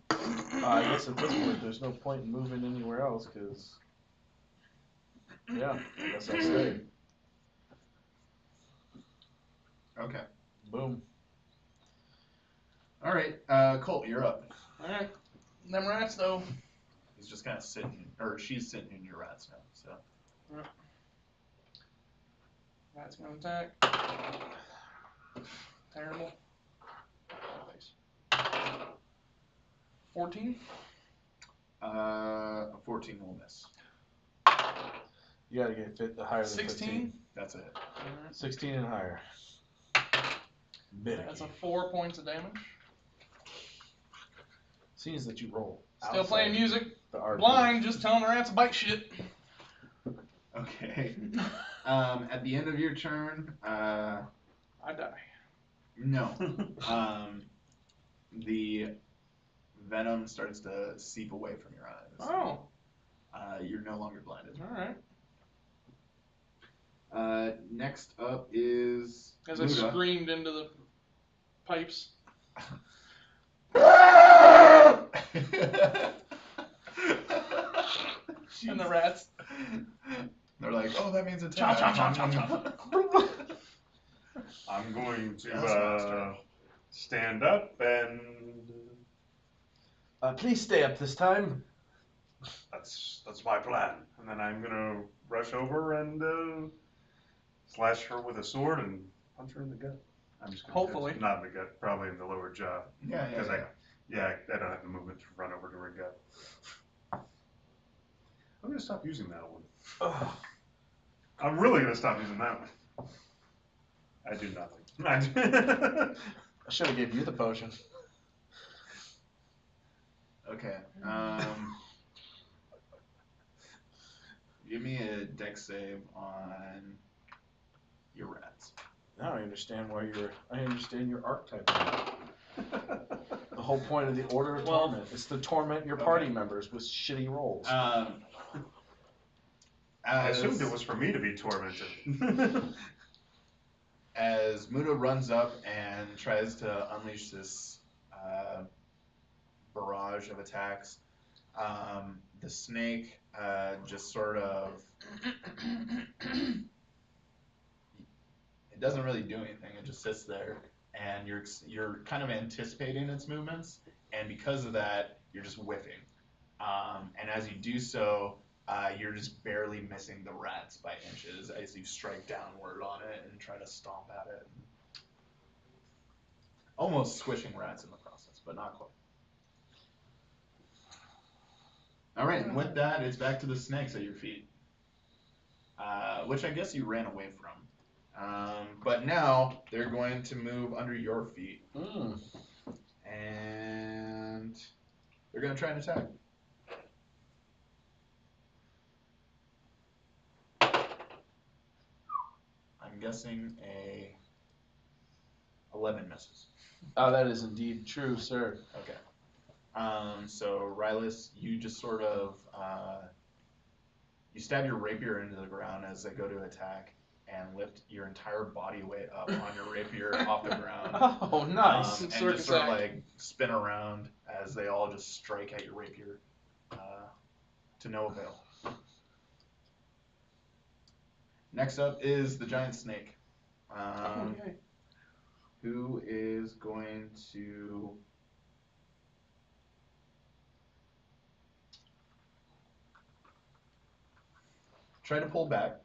more. I guess at this point there's no point in moving anywhere else because, yeah, I guess I'll stay. Okay. Boom. All right, Colt, you're up. Alright. Them rats, though. He's just kind of sitting, or she's sitting in your rats now. So. Rat's gonna attack. Terrible. 14. A 14 will miss. You gotta get fit higher than 16. 15. That's it. 16 and higher. That's a 4 points of damage. Seems that you roll. Still playing music. The RP. Blind, just telling the rats to bite shit. Okay. At the end of your turn, I die. no. The venom starts to seep away from your eyes. Oh, You're no longer blinded. alright. Next up is As I Muda. screamed into the pipes. And the rats. They're like, oh, that means Chomp, attack. chomp, chomp, chomp, I'm going Yeah, that's my to turn. stand up and Please stay up this time. that's my plan. And then I'm gonna rush over and slash her with a sword and punch her in the gut. I'm just gonna Hopefully. not in the gut, probably in the lower jaw. Yeah, Because yeah. I don't have the movement to run over to her gut. I'm gonna stop using that one. Ugh. I'm really gonna stop using that one. I do nothing. I should have gave you the potion. Okay. Give me a dex save on your rats. Now I understand why I understand your archetype. The whole point of the Order of Torment is to torment your party members with shitty rolls. I assumed it was for me to be tormented. As Muda runs up and tries to unleash this barrage of attacks, the snake just sort of... It doesn't really do anything. It just sits there, and you're kind of anticipating its movements, and because of that, you're just whiffing. And as you do so, you're just barely missing the rats by inches as you strike downward on it and try to stomp at it. Almost squishing rats in the process, but not quite. All right, and with that, it's back to the snakes at your feet, which I guess you ran away from. But now they're going to move under your feet, and they're going to try and attack. I'm guessing a 11 misses. Oh, that is indeed true, sir. Okay. So Railius, you just sort of you stab your rapier into the ground as they go to attack, and lift your entire body weight up on your rapier off the ground. Oh, nice. And just sort of like spin around as they all just strike at your rapier to no avail. Next up is the giant snake, who is going to try to pull back.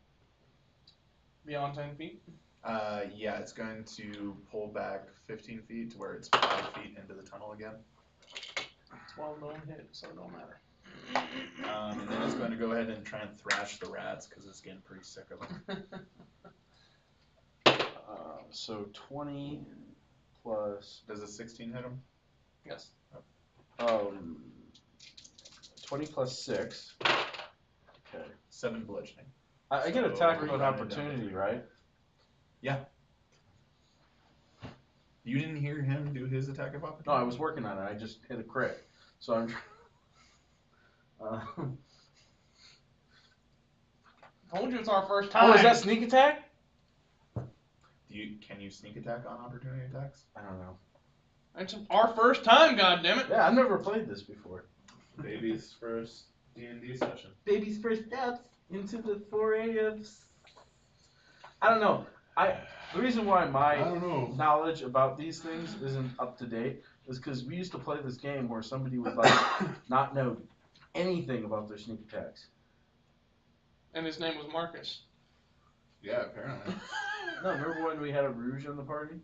Beyond 10 feet? Yeah, it's going to pull back 15 feet to where it's 5 feet into the tunnel again. 12 don't hit, so it don't matter. And then it's going to go ahead and try and thrash the rats because it's getting pretty sick of them. So 20 plus... Does a 16 hit him? Yes. 20 plus 6. Okay. 7 bludgeoning. I get So, attack we're of an running opportunity, down. right? Yeah. You didn't hear him do his attack of opportunity? No, I was working on it. I just hit a crit. So I'm trying... Told you it's our first time. Oh, is that sneak attack? Can you sneak attack on opportunity attacks? I don't know. It's our first time, goddammit. Yeah, I've never played this before. Baby's first D&D session. Baby's first steps into the foray of... I don't know. The reason why my knowledge about these things isn't up to date is because we used to play this game where somebody would like not know anything about their sneak attacks. And his name was Marcus. Yeah, apparently. No, remember when we had a Rouge on the party?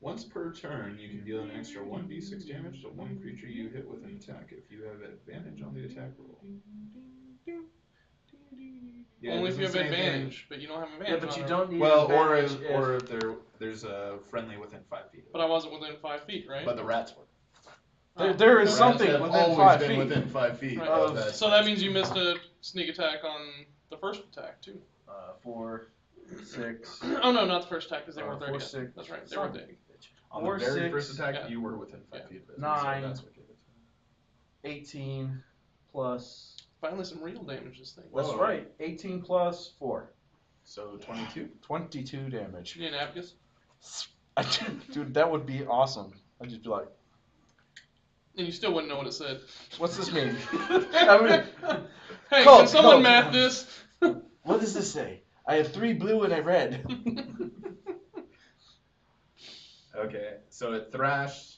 Once per turn, you can deal an extra 1d6 damage to one creature you hit with an attack if you have advantage on the attack roll. Yeah, it Only if you have doesn't say anything. advantage, but you don't have Yeah, advantage. but on you it. don't need Well, advantage or if there's a friendly within 5 feet. But I wasn't within 5 feet, right? But the rats were. There is Rats something have within always 5 been feet. within 5 feet. Right. Of that So that means you missed a sneak attack on the first attack too. 4, 6. Oh no, not the first attack because they weren't there 4, yet. 6. That's right, they weren't there. On Four, the very 6, first attack, yeah. you were within 5 feet of it. 9. So that's what gave it to 18 plus. Finally, some real damage this thing. That's Whoa. right. 18 plus 4. him. So 22. 22 damage. You need napkins? Dude, that would be awesome. I'd just be like, And you still wouldn't know what it said. what's this mean? I mean, Hey, Colt, can someone Colt. math this? what does this say? I have 3 blue and a red. Okay, so it thrashed,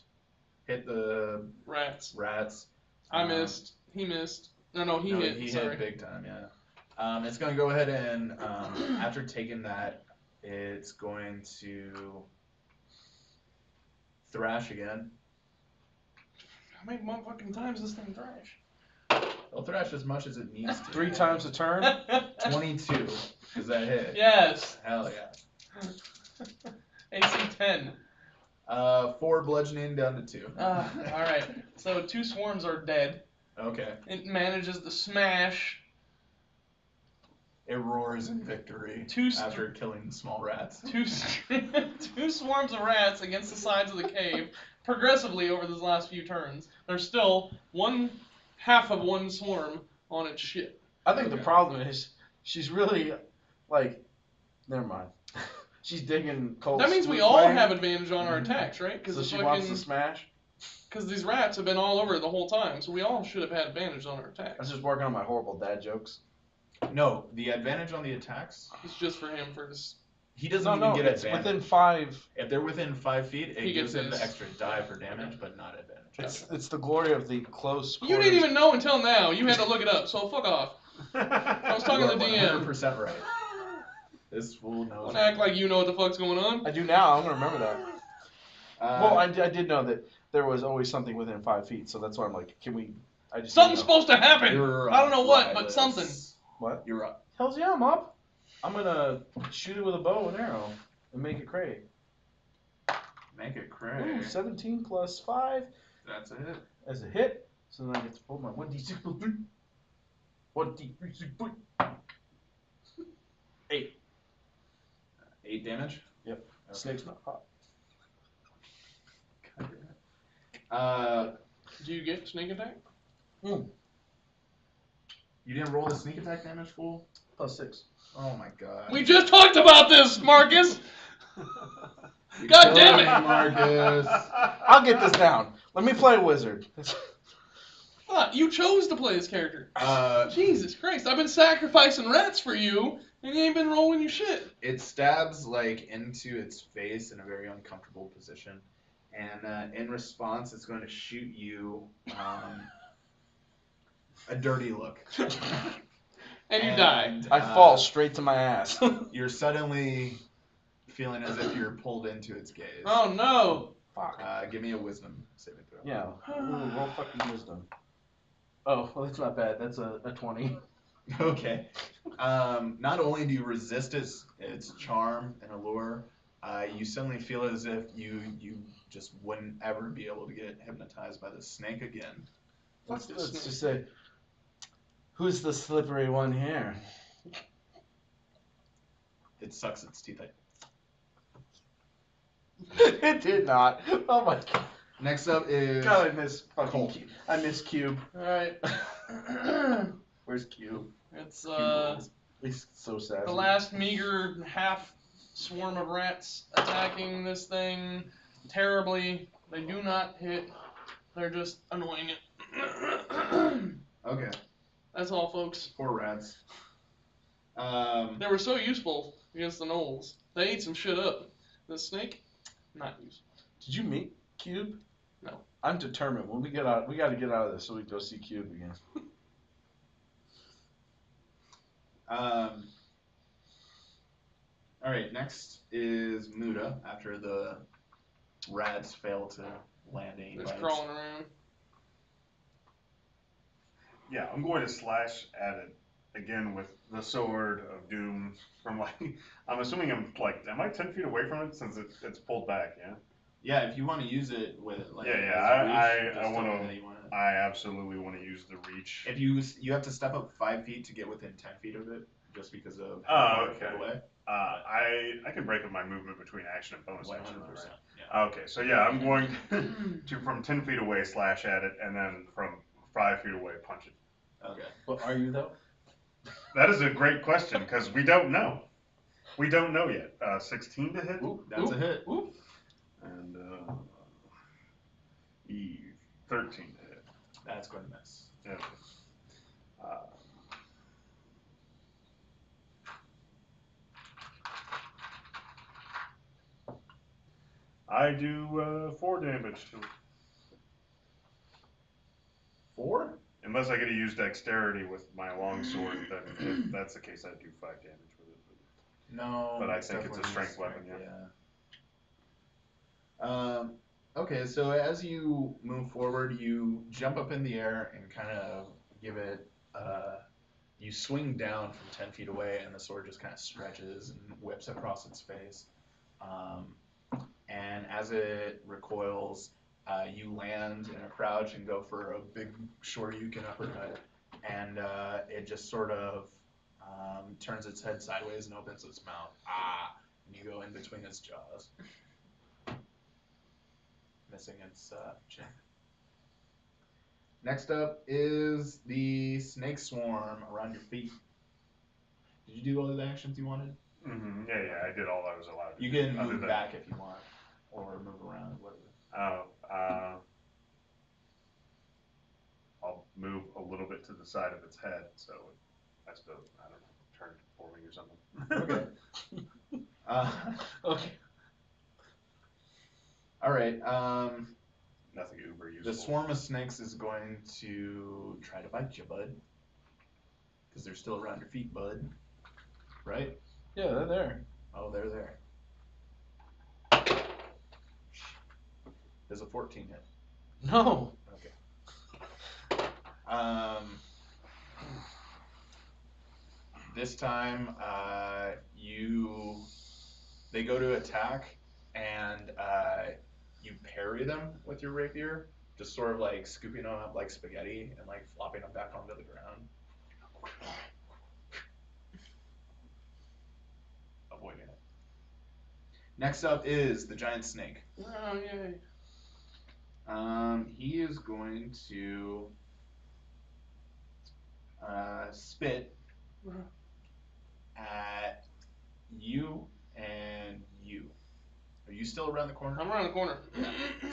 hit the Rats. rats. I missed. He missed. No, he No, hit. He Sorry. hit big time, yeah. It's going to go ahead and, after taking that, it's going to thrash again. How many motherfucking times this thing thrash? It'll thrash as much as it needs to. 3 times a turn. 22. Does that hit? Yes. Hell yeah. AC 10. 4 bludgeoning down to 2. All right. So 2 swarms are dead. Okay. It manages to smash It roars in victory after killing the small rats. two swarms of rats against the sides of the cave progressively over these last few turns. There's still half of one swarm on its ship. I think the Okay. problem is she's really like, never mind. She's digging Colt's That means we flute all playing, have advantage on our attacks, right? Because so she wants to smash. Because these rats have been all over it the whole time, so we all should have had advantage on our I was attacks. just working on my horrible dad jokes. No, the advantage on the attacks, It's just for him for his. he doesn't No, even no, get it's advantage. within 5. If they're within 5 feet, He it gives gets him the his. extra die for damage, but not advantage. It's the glory of the close You quarters. didn't even know until now. You had to look it up, so fuck off. I was talking You to are the DM. 100% right. This fool knows. Don't act like you know what the fuck's going on. I do now. I'm gonna remember that. Well, I did know that there was always something within 5 feet, so that's why I'm like, can we? I just Something's didn't know. supposed to happen. You're I don't know what, right, but Liz. something. What? You're up. Hell's yeah, I'm up. I'm gonna shoot it with a bow and arrow and make it cray. Make it Ooh, cray. 17 plus 5 That's a hit. as a hit. So then I get to pull my 1d6 plus 3. 1d3, 6, 8. 8 damage? Yep. Okay. Snake's not hot. Do you get sneak attack? You didn't roll the sneak attack damage, fool? Plus 6. Oh my god. We just talked about this, Marcus. You're God damn killing it. me, Marcus. I'll get this down. Let me play wizard. What? You chose to play this character. Uh, Jesus Christ! I've been sacrificing rats for you, and you ain't been rolling your shit. it stabs like into its face in a very uncomfortable position, and in response, it's going to shoot you a dirty look. And you die. I fall straight to my ass. You're suddenly feeling as if you're pulled into its gaze. Oh no! Fuck. Give me a wisdom saving throw. Yeah. Ooh, roll fucking wisdom. Oh, well, that's not bad. That's a 20. Okay. Not only do you resist its charm and allure, you suddenly feel as if you just wouldn't ever be able to get hypnotized by the snake again. Let's this just snake. say, who's the slippery one here? It sucks its teeth out. It did not. Oh my god. Next up is God, I miss fucking Colt. Cube. I miss Cube. Alright. Where's Cube? It's He's so sad. the last meager half swarm of rats attacking this thing terribly. They do not hit. They're just annoying it. Okay, That's all, folks. 4 rats. They were so useful against the gnolls. They ate some shit up. The snake, not useful. Did you meet Cube? No. I'm determined. When we get out, we got to get out of this so we can go see Cube again. All right, next is Muda after the rats fail to land any Just bites. crawling around. Yeah, I'm going to slash at it again with the sword of doom from like, I'm assuming am I 10 feet away from it since it's pulled back, yeah? Yeah, if you want to use it with like Yeah, as I reach, just tell me wanna- that you want it. I absolutely want to use the reach. If you have to step up 5 feet to get within 10 feet of it, just because of Oh, how far okay. it away. I can break up my movement between action and bonus action, 100%. right? Yeah. Okay, so yeah, I'm going to from 10 feet away slash at it, and then from 5 feet away punch it. Okay. But are you though? That is a great question because we don't know. We don't know yet. 16 to hit, Ooh, that's a hit. Oop. and 13 to hit. That's going to miss. Yeah. I do 4 damage to it. 4? Unless I get to use dexterity with my longsword, then if that's the case, I'd do 5 damage with it. No. But I it's think it's a definitely strength weapon, yeah. Okay, so as you move forward, you jump up in the air and kind of give it. You swing down from 10 feet away, and the sword just kind of stretches and whips across its face. And as it recoils, you land in a crouch and go for a big Shoryuken uppercut, and it just sort of turns its head sideways and opens its mouth. And you go in between its jaws, missing its chin. Next up is the snake swarm around your feet. Did you do all the actions you wanted? Mm-hmm. Yeah, I did all I was allowed to You do. can other move than- back if you want, or move around, whatever. I'll move a little bit to the side of its head, so I suppose, I don't know, turn forming or something. Okay. Okay. All right. Nothing uber useful. The swarm of snakes is going to try to bite you, bud. Because they're still around your feet, bud. Right? Yeah, they're there. Oh, they're there. There's a 14 hit. No. Okay. This time, they go to attack, and you parry them with your rapier, just sort of like scooping them up like spaghetti and like flopping them back onto the ground. Avoiding it. Next up is the giant snake. Oh, yay. He is going to spit at you and you. Are you still around the corner? I'm around the corner.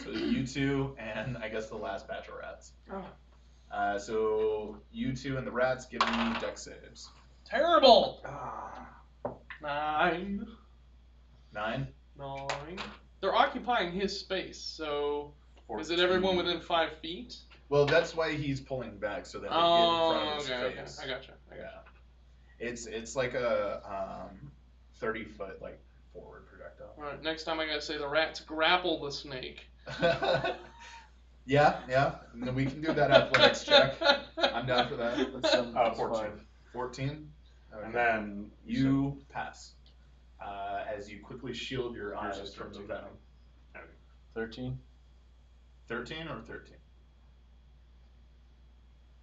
So you two and I guess the last batch of rats. Oh. So you two and the rats give me dex saves. Terrible. Ah. 9. 9? 9. They're occupying his space, so is it everyone within 5 feet? Well, that's why he's pulling back so that they Oh, get in front of his okay. face. I gotcha. Yeah. It's like a 30-foot like forward projectile. Alright, next time I gotta say the rats grapple the snake. Yeah. And then we can do that athletics check. I'm down for that. That's 7 plus 14. 5. 14. Okay. And then You pass. As you quickly shield your Yours eyes is from the 13. venom. 13. 13 or 13?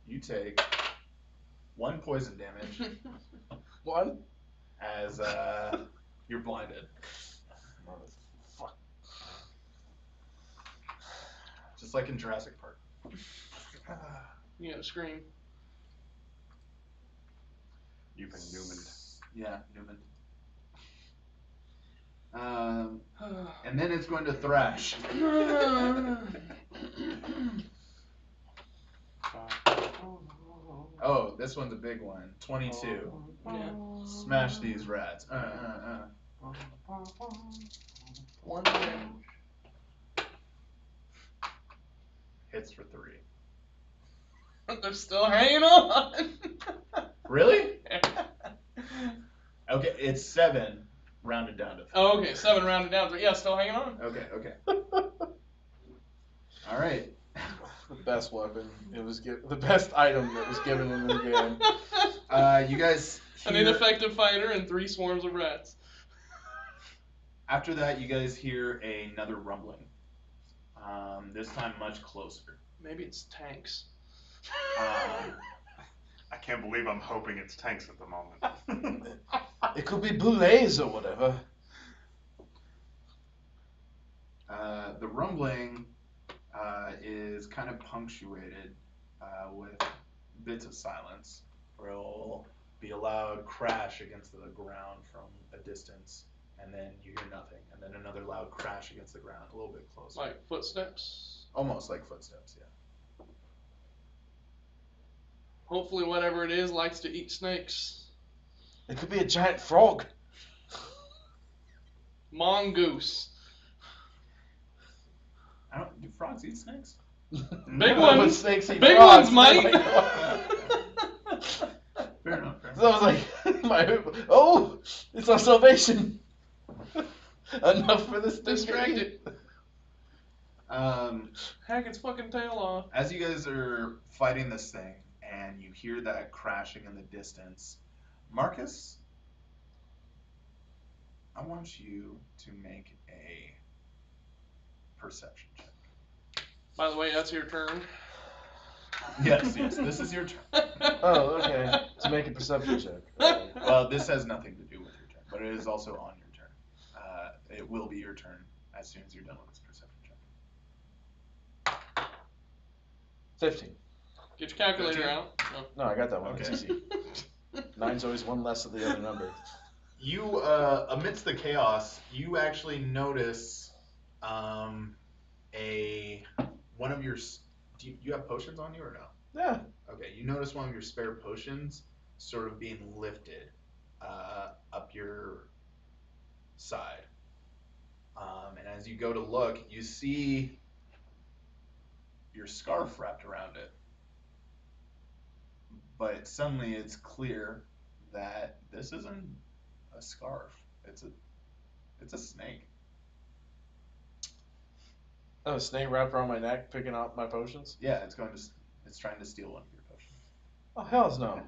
You take 1 poison damage 1. as you're blinded. Motherfuck. Just like in Jurassic Park. You gotta scream. You've been Newman. Yeah, Newman. And then it's going to thrash. Oh, this one's a big one. 22. Yeah. Smash these rats. 1 damage. Hits for 3. They're still hanging on. Really? Okay, it's 7. rounded down to 3. Oh, okay, 7 rounded down. Yeah, still hanging on. Okay. All right. The best weapon. It was the best item that was given in the game. You guys An hear, ineffective fighter and 3 swarms of rats. after that, you guys hear another rumbling. This time much closer. Maybe it's tanks. I can't believe I'm hoping it's tanks at the moment. It could be boulets or whatever. The rumbling is kind of punctuated with bits of silence. Where it'll be a loud crash against the ground from a distance, and then you hear nothing, and then another loud crash against the ground, a little bit closer. Like footsteps. Almost like footsteps, yeah. Hopefully whatever it is likes to eat snakes. It could be a giant frog. Mongoose. Do frogs eat snakes? Big But ones. snakes eat Big frogs. ones might. Fair enough. So I was like, it's our salvation. Enough for this thing. Distracted. Um, Hack its fucking tail off. as you guys are fighting this thing, and you hear that crashing in the distance, Marcus, I want you to make a perception check. By the way, that's your turn. Yes, this is your turn. Oh, okay. To make a perception check. Alright. Well, this has nothing to do with your turn, but it is also on your turn. It will be your turn as soon as you're done with this perception check. 15. Get your calculator 13? out. No. No, I got that one. It's Okay. easy. 9's always one less of the other number. You, amidst the chaos, you actually notice one of your. Do you have potions on you or no? Yeah. Okay, you notice one of your spare potions sort of being lifted up your side. And as you go to look, you see your scarf wrapped around it. But suddenly it's clear that this isn't a scarf. It's a snake. Oh, a snake wrapped around my neck, picking out my potions? Yeah, it's trying to steal one of your potions. Oh, hell's no.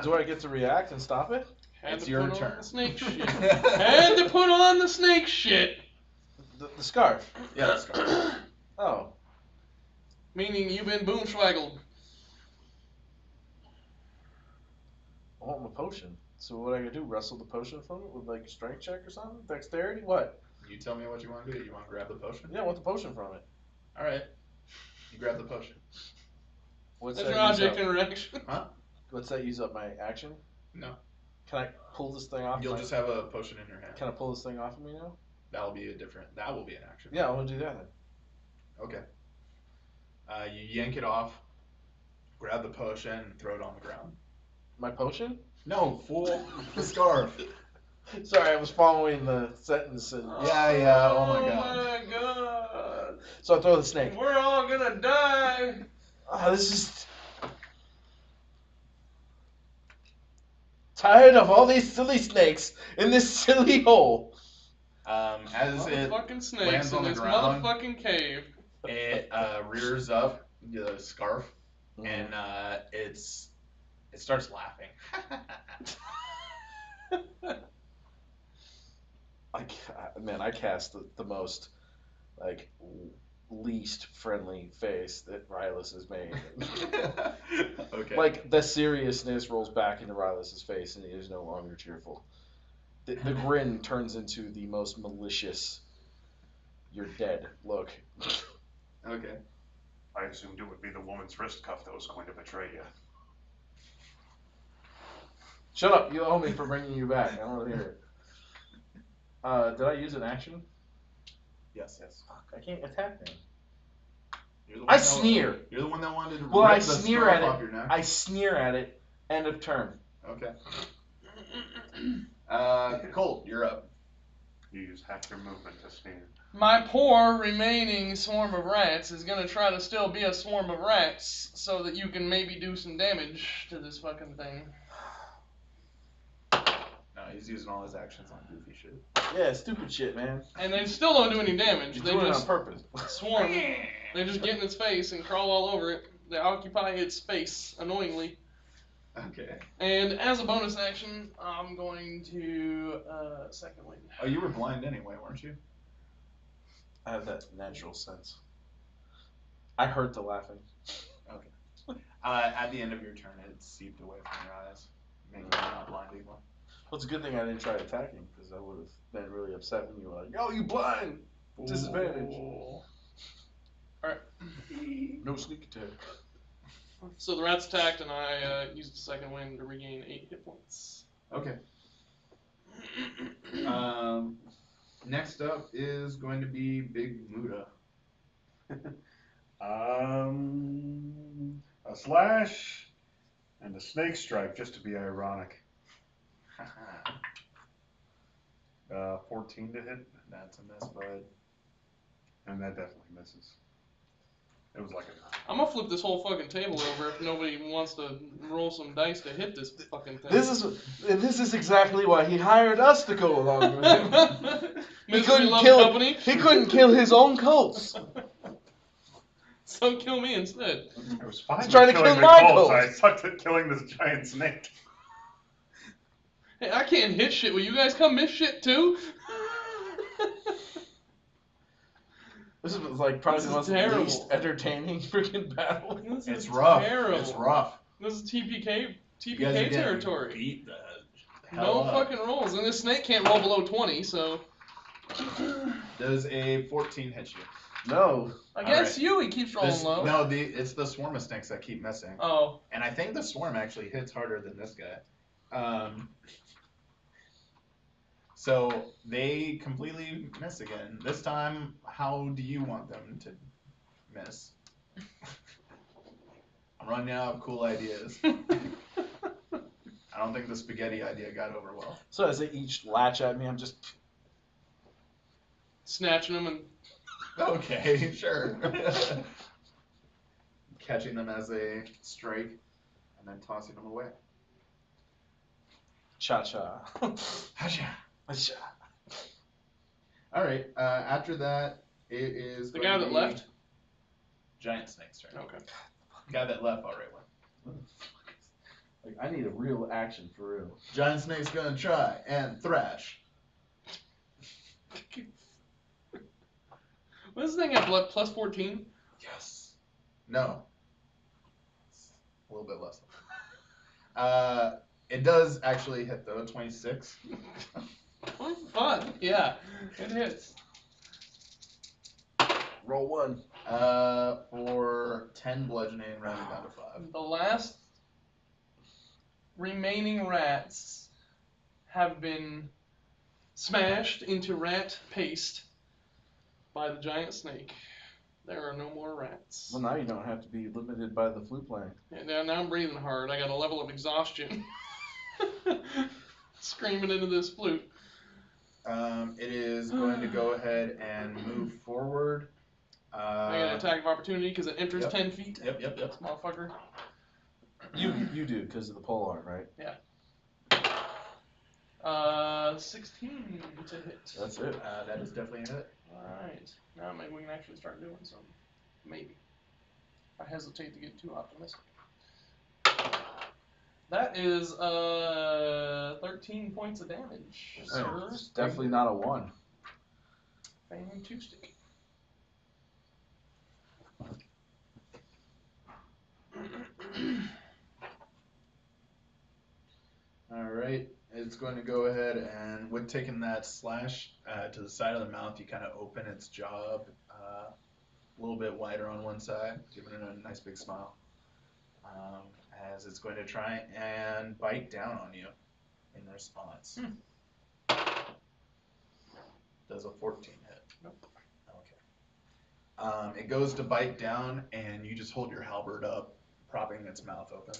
Do I get to react and stop it? Had It's to your put turn. on the snake shit. Had to put on the snake shit. The scarf. Yeah, the scarf. Oh. Meaning you've been boomschwaggled. I want my potion. So what I gotta do? Wrestle the potion from it with like a strength check or something? Dexterity? What? You tell me what you want to do. You want to grab the potion? Yeah, I want the potion from it. All right. You grab the potion. What's That's that your use object up? interaction. What's that use up my action? No. Can I pull this thing off? You'll just have a potion in your hand. Can I pull this thing off of me now? That will be an action. Yeah, I want to do that then. Okay. You yank it off, grab the potion, and throw it on the ground. My potion? No, fool. The scarf. Sorry, I was following the sentence. And Yeah, oh my god. Oh my god. So I throw the snake. We're all gonna die. Oh, this is... Tired of all these silly snakes in this silly hole. As it Motherfucking snakes lands in on the this ground, motherfucking cave. it rears up the scarf, and it starts laughing. I cast the most, like, least friendly face that Railius has made. Okay. Like, the seriousness rolls back into Railius' face, and he is no longer cheerful. The grin turns into the most malicious, you're dead look. Okay. I assumed it would be the woman's wrist cuff that was going to betray you. Shut up, you owe me for bringing you back. I don't want to hear it. Did I use an action? Yes. Fuck, I can't attack him. You're the I one that- sneer. You're the one that wanted to Well, rip I the sneer scarf at off it. your neck. I sneer at it. End of turn. Okay. Colt, you're up. You use half your movement to sneer. My poor remaining swarm of rats is gonna try to still be a swarm of rats so that you can maybe do some damage to this fucking thing. No, he's using all his actions on goofy shit. Yeah, stupid shit, man. And they still don't do any damage. He's They doing it on just purpose. swarm. They just get in its face and crawl all over it. They occupy its space, annoyingly. Okay. And as a bonus action, I'm going to second wind. Oh, you were blind anyway, weren't you? I have that natural sense. I heard the laughing. At the end of your turn, it seeped away from your eyes, making you not blind anymore. Well, it's a good thing I didn't try attacking, because I would have been really upset when you were like, "Yo, you blind! Disadvantage." Ooh. Alright. No sneak attack. So the rat's attacked, and I used the second wind to regain 8 hit points. Okay. Next up is going to be Big Muda. A slash and a snake strike, just to be ironic. 14 to hit, That's a miss, bud. and that definitely misses. It was like I'm gonna flip this whole fucking table over if nobody wants to roll some dice to hit this fucking thing. This is exactly why he hired us to go along with him. He Misery loves kill. company. He couldn't kill his own colts. So kill me instead. it was fine. He's trying to killing kill the my Colts. Colts. I sucked at killing this giant snake. Hey, I can't hit shit. Will you guys come miss shit too? This is like probably This the is most terrible. least entertaining freaking battle. This It's is rough. terrible. It's rough. This is TPK You guys are getting territory. beat the No hell up. fucking rolls, and this snake can't roll below 20, so Does a 14 hit you? No. against Alright. you he keeps rolling low. No, it's the swarm of snakes that keep missing. Oh, And I think the swarm actually hits harder than this guy. So they completely miss again. This time, how do you want them to miss? I'm running out of cool ideas. I don't think the spaghetti idea got over well. So as they each latch at me, I'm just. snatching him and Okay, sure. Catching them as they strike and then tossing them away. Cha-cha. Hasha. Cha. All right. After that, it is the going guy to that be left. Giant snakes, right? Okay. Guy that left already went. Like, I need a real action for real. Giant snake's gonna try and thrash. What does this thing have? Plus 14? Yes. No. It's a little bit less. It does actually hit though. 26. Oh, fun. Yeah, it hits. Roll one. For 10 bludgeoning, rounding down to 5. The last remaining rats have been smashed into rat paste by the giant snake. There are no more rats. Well, now you don't have to be limited by the flute playing. And now I'm breathing hard. I got a level of exhaustion. Screaming into this flute. It is going to go ahead and move forward. I get an attack of opportunity because it enters Yep. 10 feet. Yep. This motherfucker. You do because of the pole arm, right? 16 to hit. That's it. That is definitely a hit. Alright. Now maybe we can actually start doing something. Maybe. I hesitate to get too optimistic. That is 13 points of damage. Sir. It's definitely not a 1. Fame 2 stick. Alright, it's going to go ahead and with taking that slash to the side of the mouth, you kind of open its jaw up, a little bit wider on one side, giving it a nice big smile. As it's going to try and bite down on you in response. Does a 14 hit? Nope. Okay. It goes to bite down and you just hold your halberd up, propping its mouth open.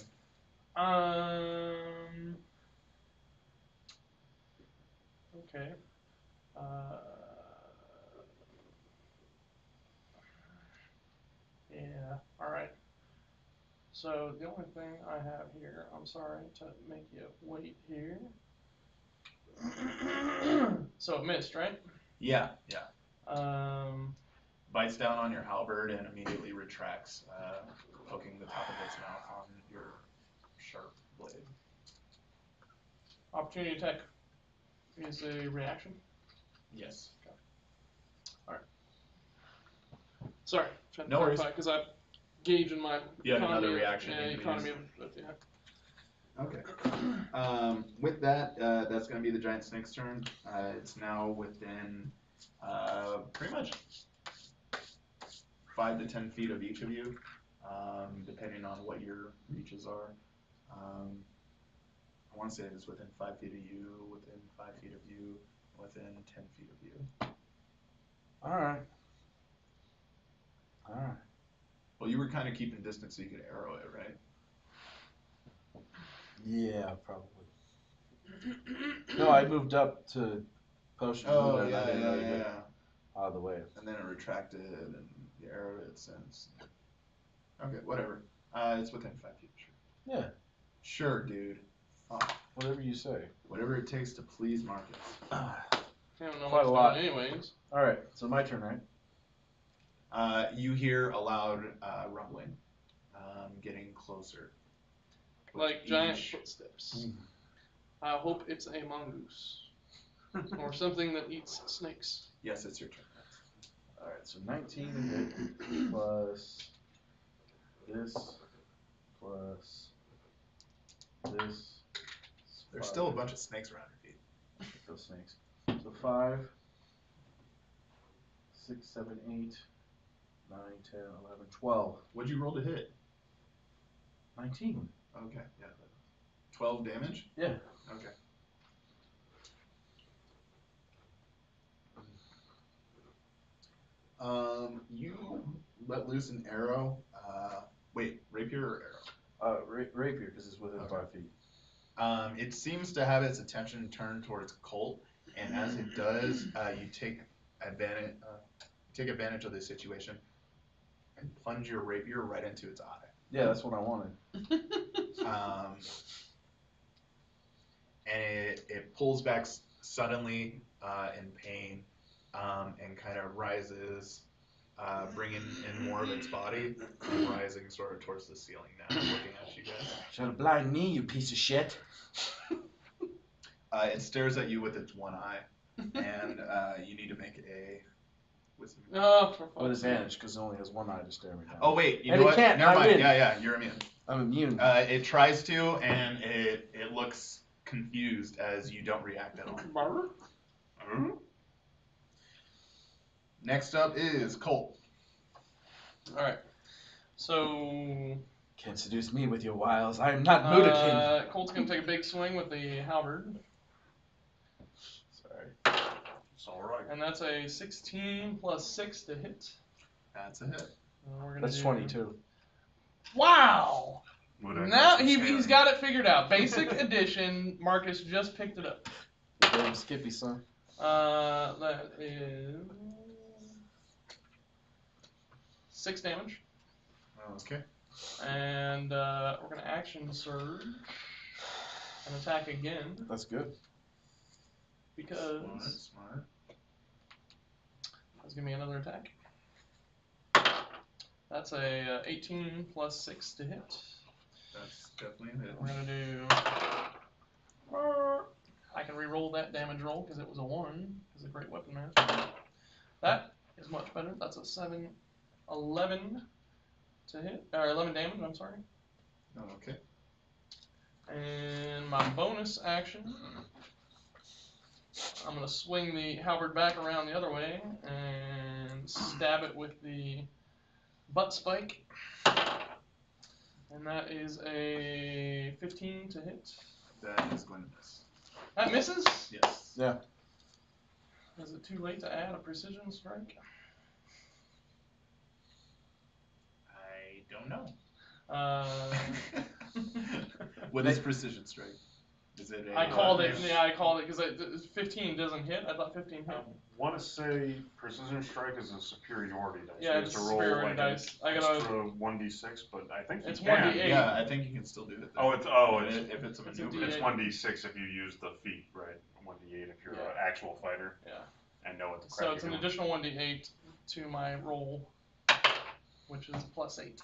Okay. Yeah, alright. So the only thing I have here, I'm sorry to make you wait here. So it missed, right? Yeah. Bites down on your halberd and immediately retracts, poking the top of its mouth on your sharp blade. Opportunity attack is a reaction. Yes. Sorry, trying to No worries. clarify because I gauge in my You had economy. another reaction Yeah, you could economy. use. Yeah. Okay. With that, that's going to be the giant snake's turn. It's now within pretty much 5 to 10 feet of each of you, depending on what your reaches are. I want to say it's within 5 feet of you, within 5 feet of you, within 10 feet of you. Alright. Well, you were kind of keeping distance so you could arrow it, right? Yeah, probably. No, I moved up to potion. Oh, and I didn't really get yeah. out of the way. And then it retracted and you arrowed it since. Okay, whatever. It's within 5 feet, sure. Yeah. Sure, dude. Fuck. Whatever you say. Whatever it takes to please Marcus. I don't know Quite what's a lot. doing anyways. Alright, so my turn, right? You hear a loud rumbling, getting closer. with Like giant each- footsteps. I hope it's a mongoose. Or something that eats snakes. Yes, it's your turn. Alright, so 19 to hit plus this plus this. There's still a bunch of snakes around your feet. Those snakes. So 5, 6, 7, 8, 9, 10, 11, 12. What'd you roll to hit? 19. Okay, yeah. 12 damage? Yeah. Okay. You let loose an arrow. Wait, rapier or arrow? Rapier, because it's within Okay. 5 feet. It seems to have its attention turned towards Colt, and as it does, you take advantage of the situation and plunge your rapier right into its eye. Yeah, that's what I wanted. And it pulls back suddenly in pain and kind of rises, bringing in more of its body and rising sort of towards the ceiling now, looking at you guys. Trying to blind me, you piece of shit. It stares at you with its one eye, and you need to make a wisdom. Oh, for With fuck's sake. advantage, because it only has one eye to stare me down. Oh wait, you And know it what? can't, Never I mind. win. Yeah, you're immune. I'm immune. It tries to, and it looks confused as you don't react at all. Barber? Next up is Colt. Alright. So. Can't seduce me with your wiles. I am not Muda King. Colt's gonna take a big swing with the halberd. Sorry. It's alright. And that's a 16 plus 6 to hit. That's a hit. And we're gonna That's do... 22. Wow! Would I Now guess it's he's scary. got it figured out. Basic addition. Marcus just picked it up. Damn Skippy, son. That is 6 damage. Okay. And we're gonna action surge and attack again That's good. because Smart. that's gonna be another attack. That's a 18 plus 6 to hit. That's definitely a hit. We're gonna do. I can re-roll that damage roll because it was a 1 because of great weapon master. That is much better. That's a 11 to hit, or 11 damage. I'm sorry. Oh, okay. And my bonus action, I'm gonna swing the halberd back around the other way and stab it with the butt spike. And that is a 15 to hit. That is going to miss. That misses? Yes. Yeah. Is it too late to add a precision strike? I don't know. Uh, What is precision strike? Is it? I called it. Yeah, I called it because 15 doesn't hit. I thought 15 hit. I want to say precision strike is a superiority dice. Yeah, You have it's to a roll superiority like dice. an I gotta. extra 1d6, but I think you It's can. 1d8. Yeah, I think you can still do it. Then. If it's a It's a maneuver. It's D8. 1d6 if you use the feat, right? 1d8 if you're an actual fighter. Yeah. And know what the crap So it's you're an doing. additional 1d8 to my roll, which is +8.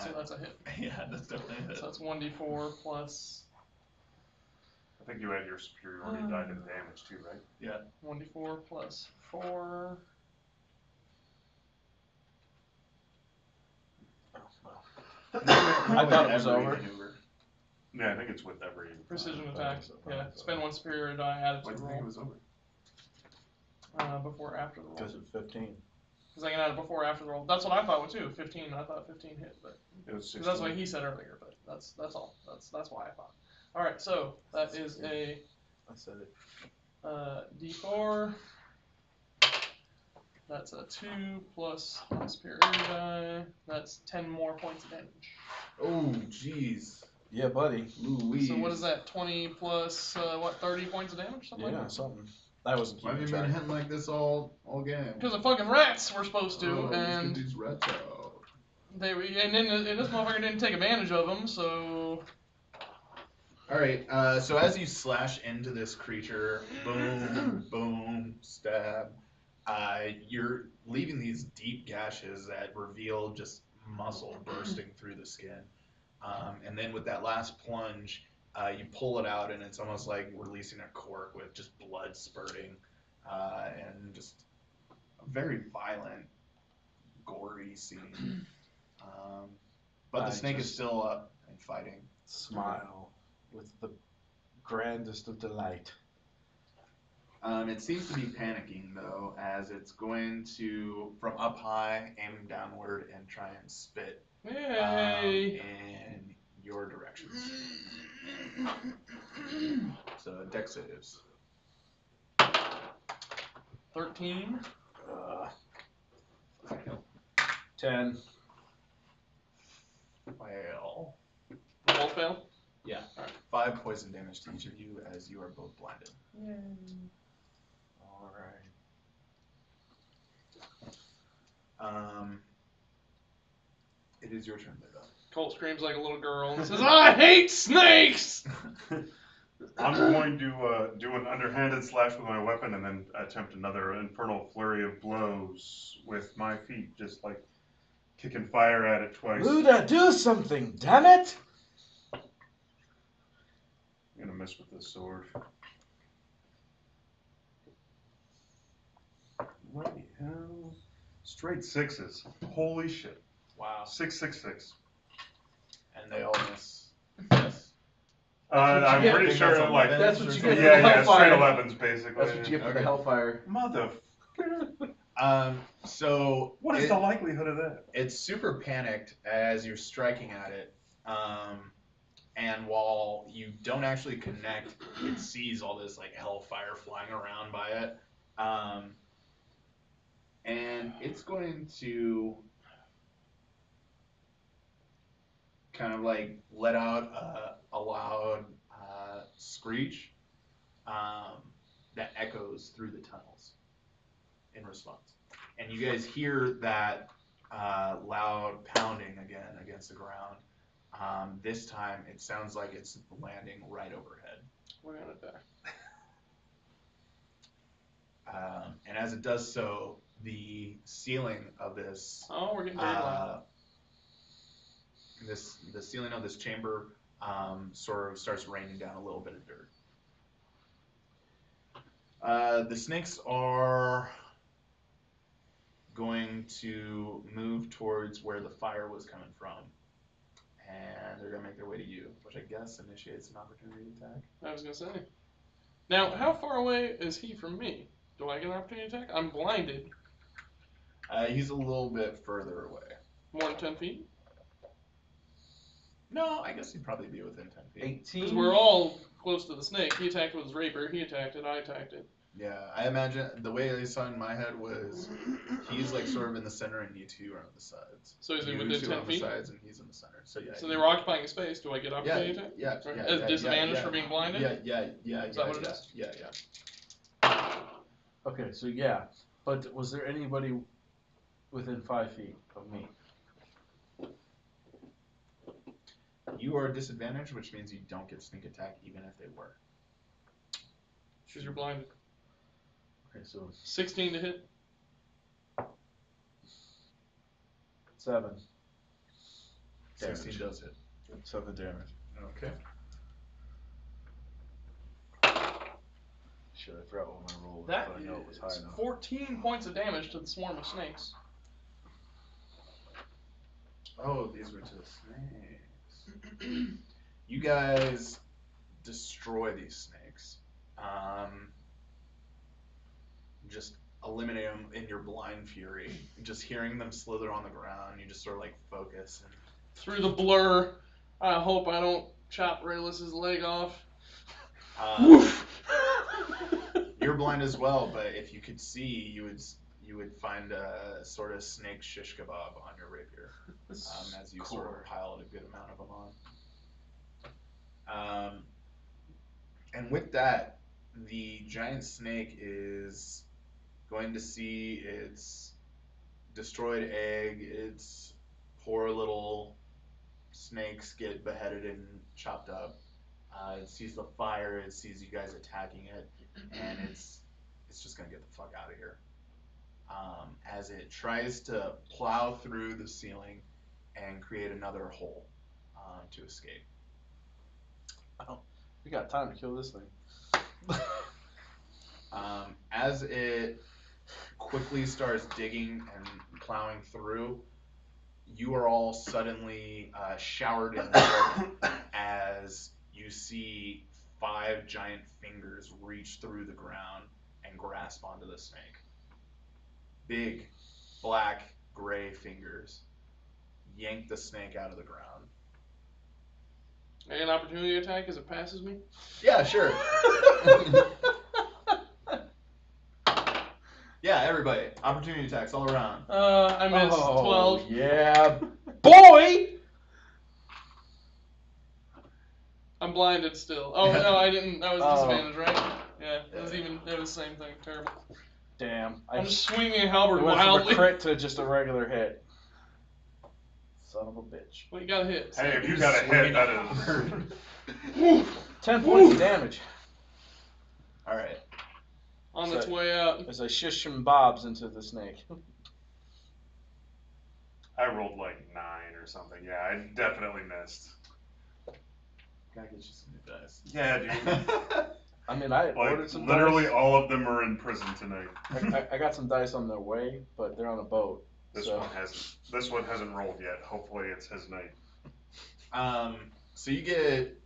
So that's a hit. Yeah, that's definitely a hit. So that's 1d4 plus. I think you add your superiority die to the damage too, right? Yeah. 1d4 plus 4. I thought it was Every over. maneuver. Yeah, I think it's with every Precision I thought attack. it was over. Yeah. Spend 1 superior die, add it Why to do the you think it roll. was over? Before or after the roll. Because of 15. Because I can add it before or after the roll. That's what I thought too. 15. I thought 15 hit, but it was 16. that's what he said earlier. But that's all. That's why I thought. All right. So that is a I said it. D4. That's a 2 plus my superiority die. That's 10 more points of damage. Oh, jeez. Yeah, buddy. Louise. So what is that? 20 plus 30 points of damage? Something Yeah, like that? something. I wasn't Why have keeping you been track. hitting like this all game? Because the fucking rats were supposed to, Let's get and these rats out. and this motherfucker didn't take advantage of them, so. All right. So as you slash into this creature, boom, boom, stab. You're leaving these deep gashes that reveal just muscle bursting through the skin. And then with that last plunge, you pull it out, and it's almost like releasing a cork with just blood spurting, and just a very violent, gory scene. But the I snake is just- still up and fighting. Smile with the grandest of delight. It seems to be panicking, though, as it's going to, from up high, aiming downward and try and spit Yay! in your direction. So, dex saves. 13. 10. Well, Roll fail. 5 poison damage to each of you as you are both blinded. Alright. It is your turn, Muda. Colt screams like a little girl and says, "I hate snakes!" I'm going to do an underhanded slash with my weapon and then attempt another infernal flurry of blows with my feet, just like kicking fire at it twice. Muda, do something, damn it! I'm gonna miss with this sword. What the hell? Straight sixes. Holy shit. Wow. 666. And they all miss. Yes. I'm get. pretty sure that, like, That's what you get for the yeah, Hellfire. straight 11s basically. That's what you get for the Okay. Hellfire. Mother. So What is the likelihood of that? it's super panicked as you're striking at it. And while you don't actually connect, it sees all this like hellfire flying around by it. And it's going to kind of like let out a loud screech that echoes through the tunnels in response. And you guys hear that loud pounding again against the ground. This time it sounds like it's landing right overhead. We're gonna die. And as it does so, the ceiling of this Oh, we're getting very loud. the ceiling of this chamber sort of starts raining down a little bit of dirt. The snakes are going to move towards where the fire was coming from, and they're going to make their way to you, which I guess initiates an opportunity attack. I was gonna say. Now, how far away is he from me? Do I get an opportunity attack? I'm blinded. He's a little bit further away. More than 10 feet? No, I guess he'd probably be within 10 feet. 18. Because we're all close to the snake. He attacked with his rapier. He attacked it. I attacked it. Yeah, I imagine the way I saw it in my head was he's like sort of in the center and you two are on the sides. So is he You within two 10 on the feet? sides and he's in the center. So yeah. So they were occupying a space. Do I get opportunity attack? Yeah, Right. yeah, As yeah, disadvantage yeah, for being blinded? Yeah. Is that what it is? Yeah. Okay, so yeah, but was there anybody within 5 feet of me? You are disadvantaged, which means you don't get sneak attack even if they were. Because you're blinded. Okay, so 16 to hit. 7. 16 Damage. does hit. 7 damage. Okay. Shit, I forgot what my roll was, That but I know it was high is enough. 14 points of damage to the swarm of snakes. Oh, these were to the snakes. You guys destroy these snakes. Just eliminate them in your blind fury. Just hearing them slither on the ground, you just sort of like focus. And Through the blur, I hope I don't chop Railius' leg off. You're blind as well, but if you could see, you would find a sort of snake shish kebab on your rapier as you sort of piled a good amount of them on. And with that, the giant snake is going to see its destroyed egg, its poor little snakes get beheaded and chopped up. It sees the fire, it sees you guys attacking it, and it's just gonna get the fuck out of here. As it tries to plow through the ceiling and create another hole to escape. Oh, we got time to kill this thing. As it quickly starts digging and plowing through, you are all suddenly showered in blood as you see 5 giant fingers reach through the ground and grasp onto the snake. Big, black, gray fingers yank the snake out of the ground. An opportunity attack as it passes me? Yeah, sure. Yeah, everybody. Opportunity attacks all around. I missed 12. Yeah, boy! I'm blinded still. Oh no, I didn't. That was Oh. disadvantage, right? Yeah, it was the same thing. Terrible. Damn. I'm just swinging a halberd It went from wildly. a crit to just a regular hit. Son of a bitch. Well, you got to hit. Hey, if you got a hit, that is. 10 points of damage All right. On its way out. as I shish some bobs into the snake. I rolled like 9 or something. Yeah, I definitely missed. Gotta get you some new dice. Yeah, dude. I mean, I ordered Like, some literally dice. all of them are in prison tonight. I got some dice on their way, but they're on a boat. This so. one hasn't rolled yet. Hopefully it's his night. So you get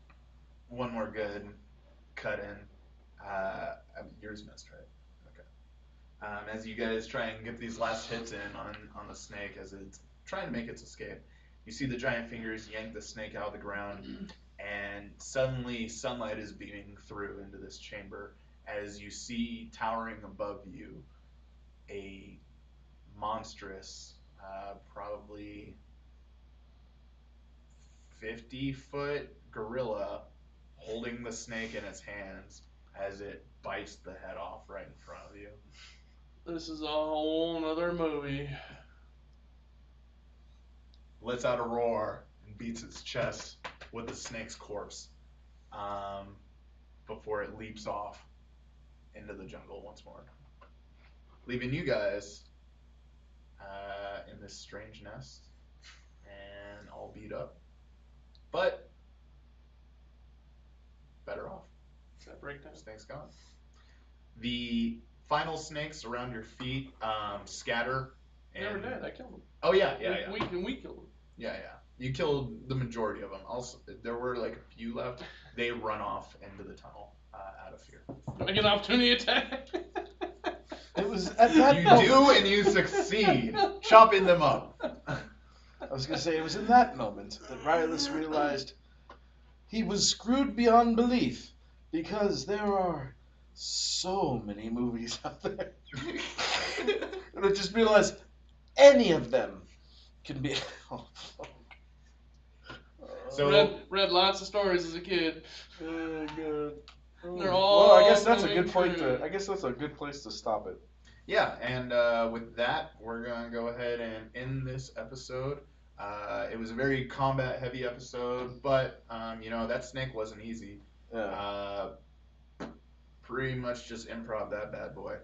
one more good cut in. Yours missed, right? Okay. As you guys try and get these last hits in on the snake as it's trying to make its escape, you see the giant fingers yank the snake out of the ground, and suddenly sunlight is beaming through into this chamber as you see towering above you a monstrous, probably 50-foot gorilla holding the snake in its hands as it bites the head off right in front of you. This is a whole nother movie. Lets out a roar and beats its chest with the snake's corpse before it leaps off into the jungle once more, leaving you guys in this strange nest and all beat up, but better off. That breakdown. Snake's gone. The final snakes around your feet scatter. And... Never did. I killed them. Oh yeah. We killed them. Yeah. You killed the majority of them. Also, there were like a few left. They run off into the tunnel out of fear. Do I get an opportunity attack? It was at that You moment. do, and you succeed, chopping them up. I was going to say, it was in that moment that Railius realized he was screwed beyond belief because there are so many movies out there. And I just realized any of them can be. Oh, fuck. So read lots of stories as a kid. Good. They're Well, all I guess that's a coming good point true. to. I guess that's a good place to stop it. yeah, and with that, we're gonna go ahead and end this episode. It was a very combat-heavy episode, but that snake wasn't easy. Yeah. Pretty much just improv that bad boy.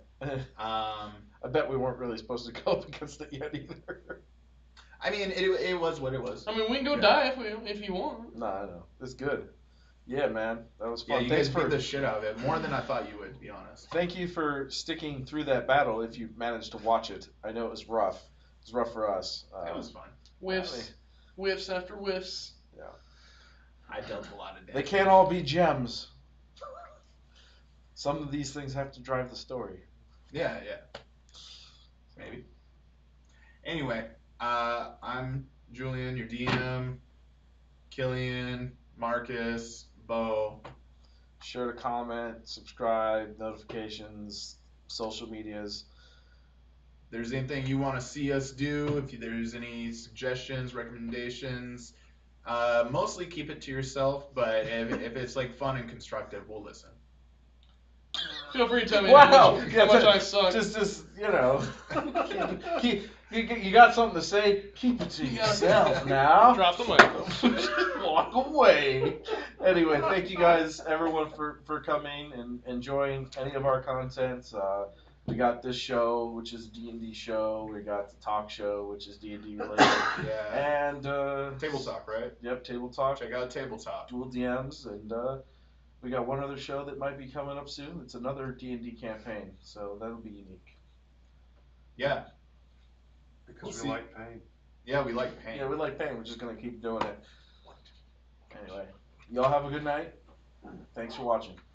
I bet we weren't really supposed to go up against it yet either. I mean, it was what it was. I mean, we can go Yeah. die if you want. No, I know. It's good. Yeah, man. That was Yeah, fun. you Thanks guys for beat the shit out of it more than I thought you would, to be honest. Thank you for sticking through that battle if you managed to watch it. I know it was rough. It was rough for us. It was fun. Whiffs after whiffs. I dealt a lot of damage. They can't all be gems. Some of these things have to drive the story. Yeah. Maybe. Anyway, I'm Julian, your DM. Killian, Marcus, Bo. Sure to comment, subscribe, notifications, social medias. If there's anything you want to see us do, if there's any suggestions, recommendations, mostly keep it to yourself, but if it's like fun and constructive, we'll listen. Feel free to tell me Wow. how much I suck. Just you got something to say? Keep it to You gotta- yourself now. Drop the mic. Just walk away. Anyway, thank you guys, everyone, for coming and enjoying any of our content. We got this show, which is a D&D show. We got the talk show, which is D&D related. Yeah. And Table Talk, right? Yep, Table Talk. Check out Table Talk. Dual DMs, and we got one other show that might be coming up soon. It's another D&D campaign, so that'll be unique. Yeah. Because We'll we see. like pain. Yeah, we like pain. Yeah, we like pain. We're just gonna keep doing it. Anyway, y'all have a good night. Thanks for watching.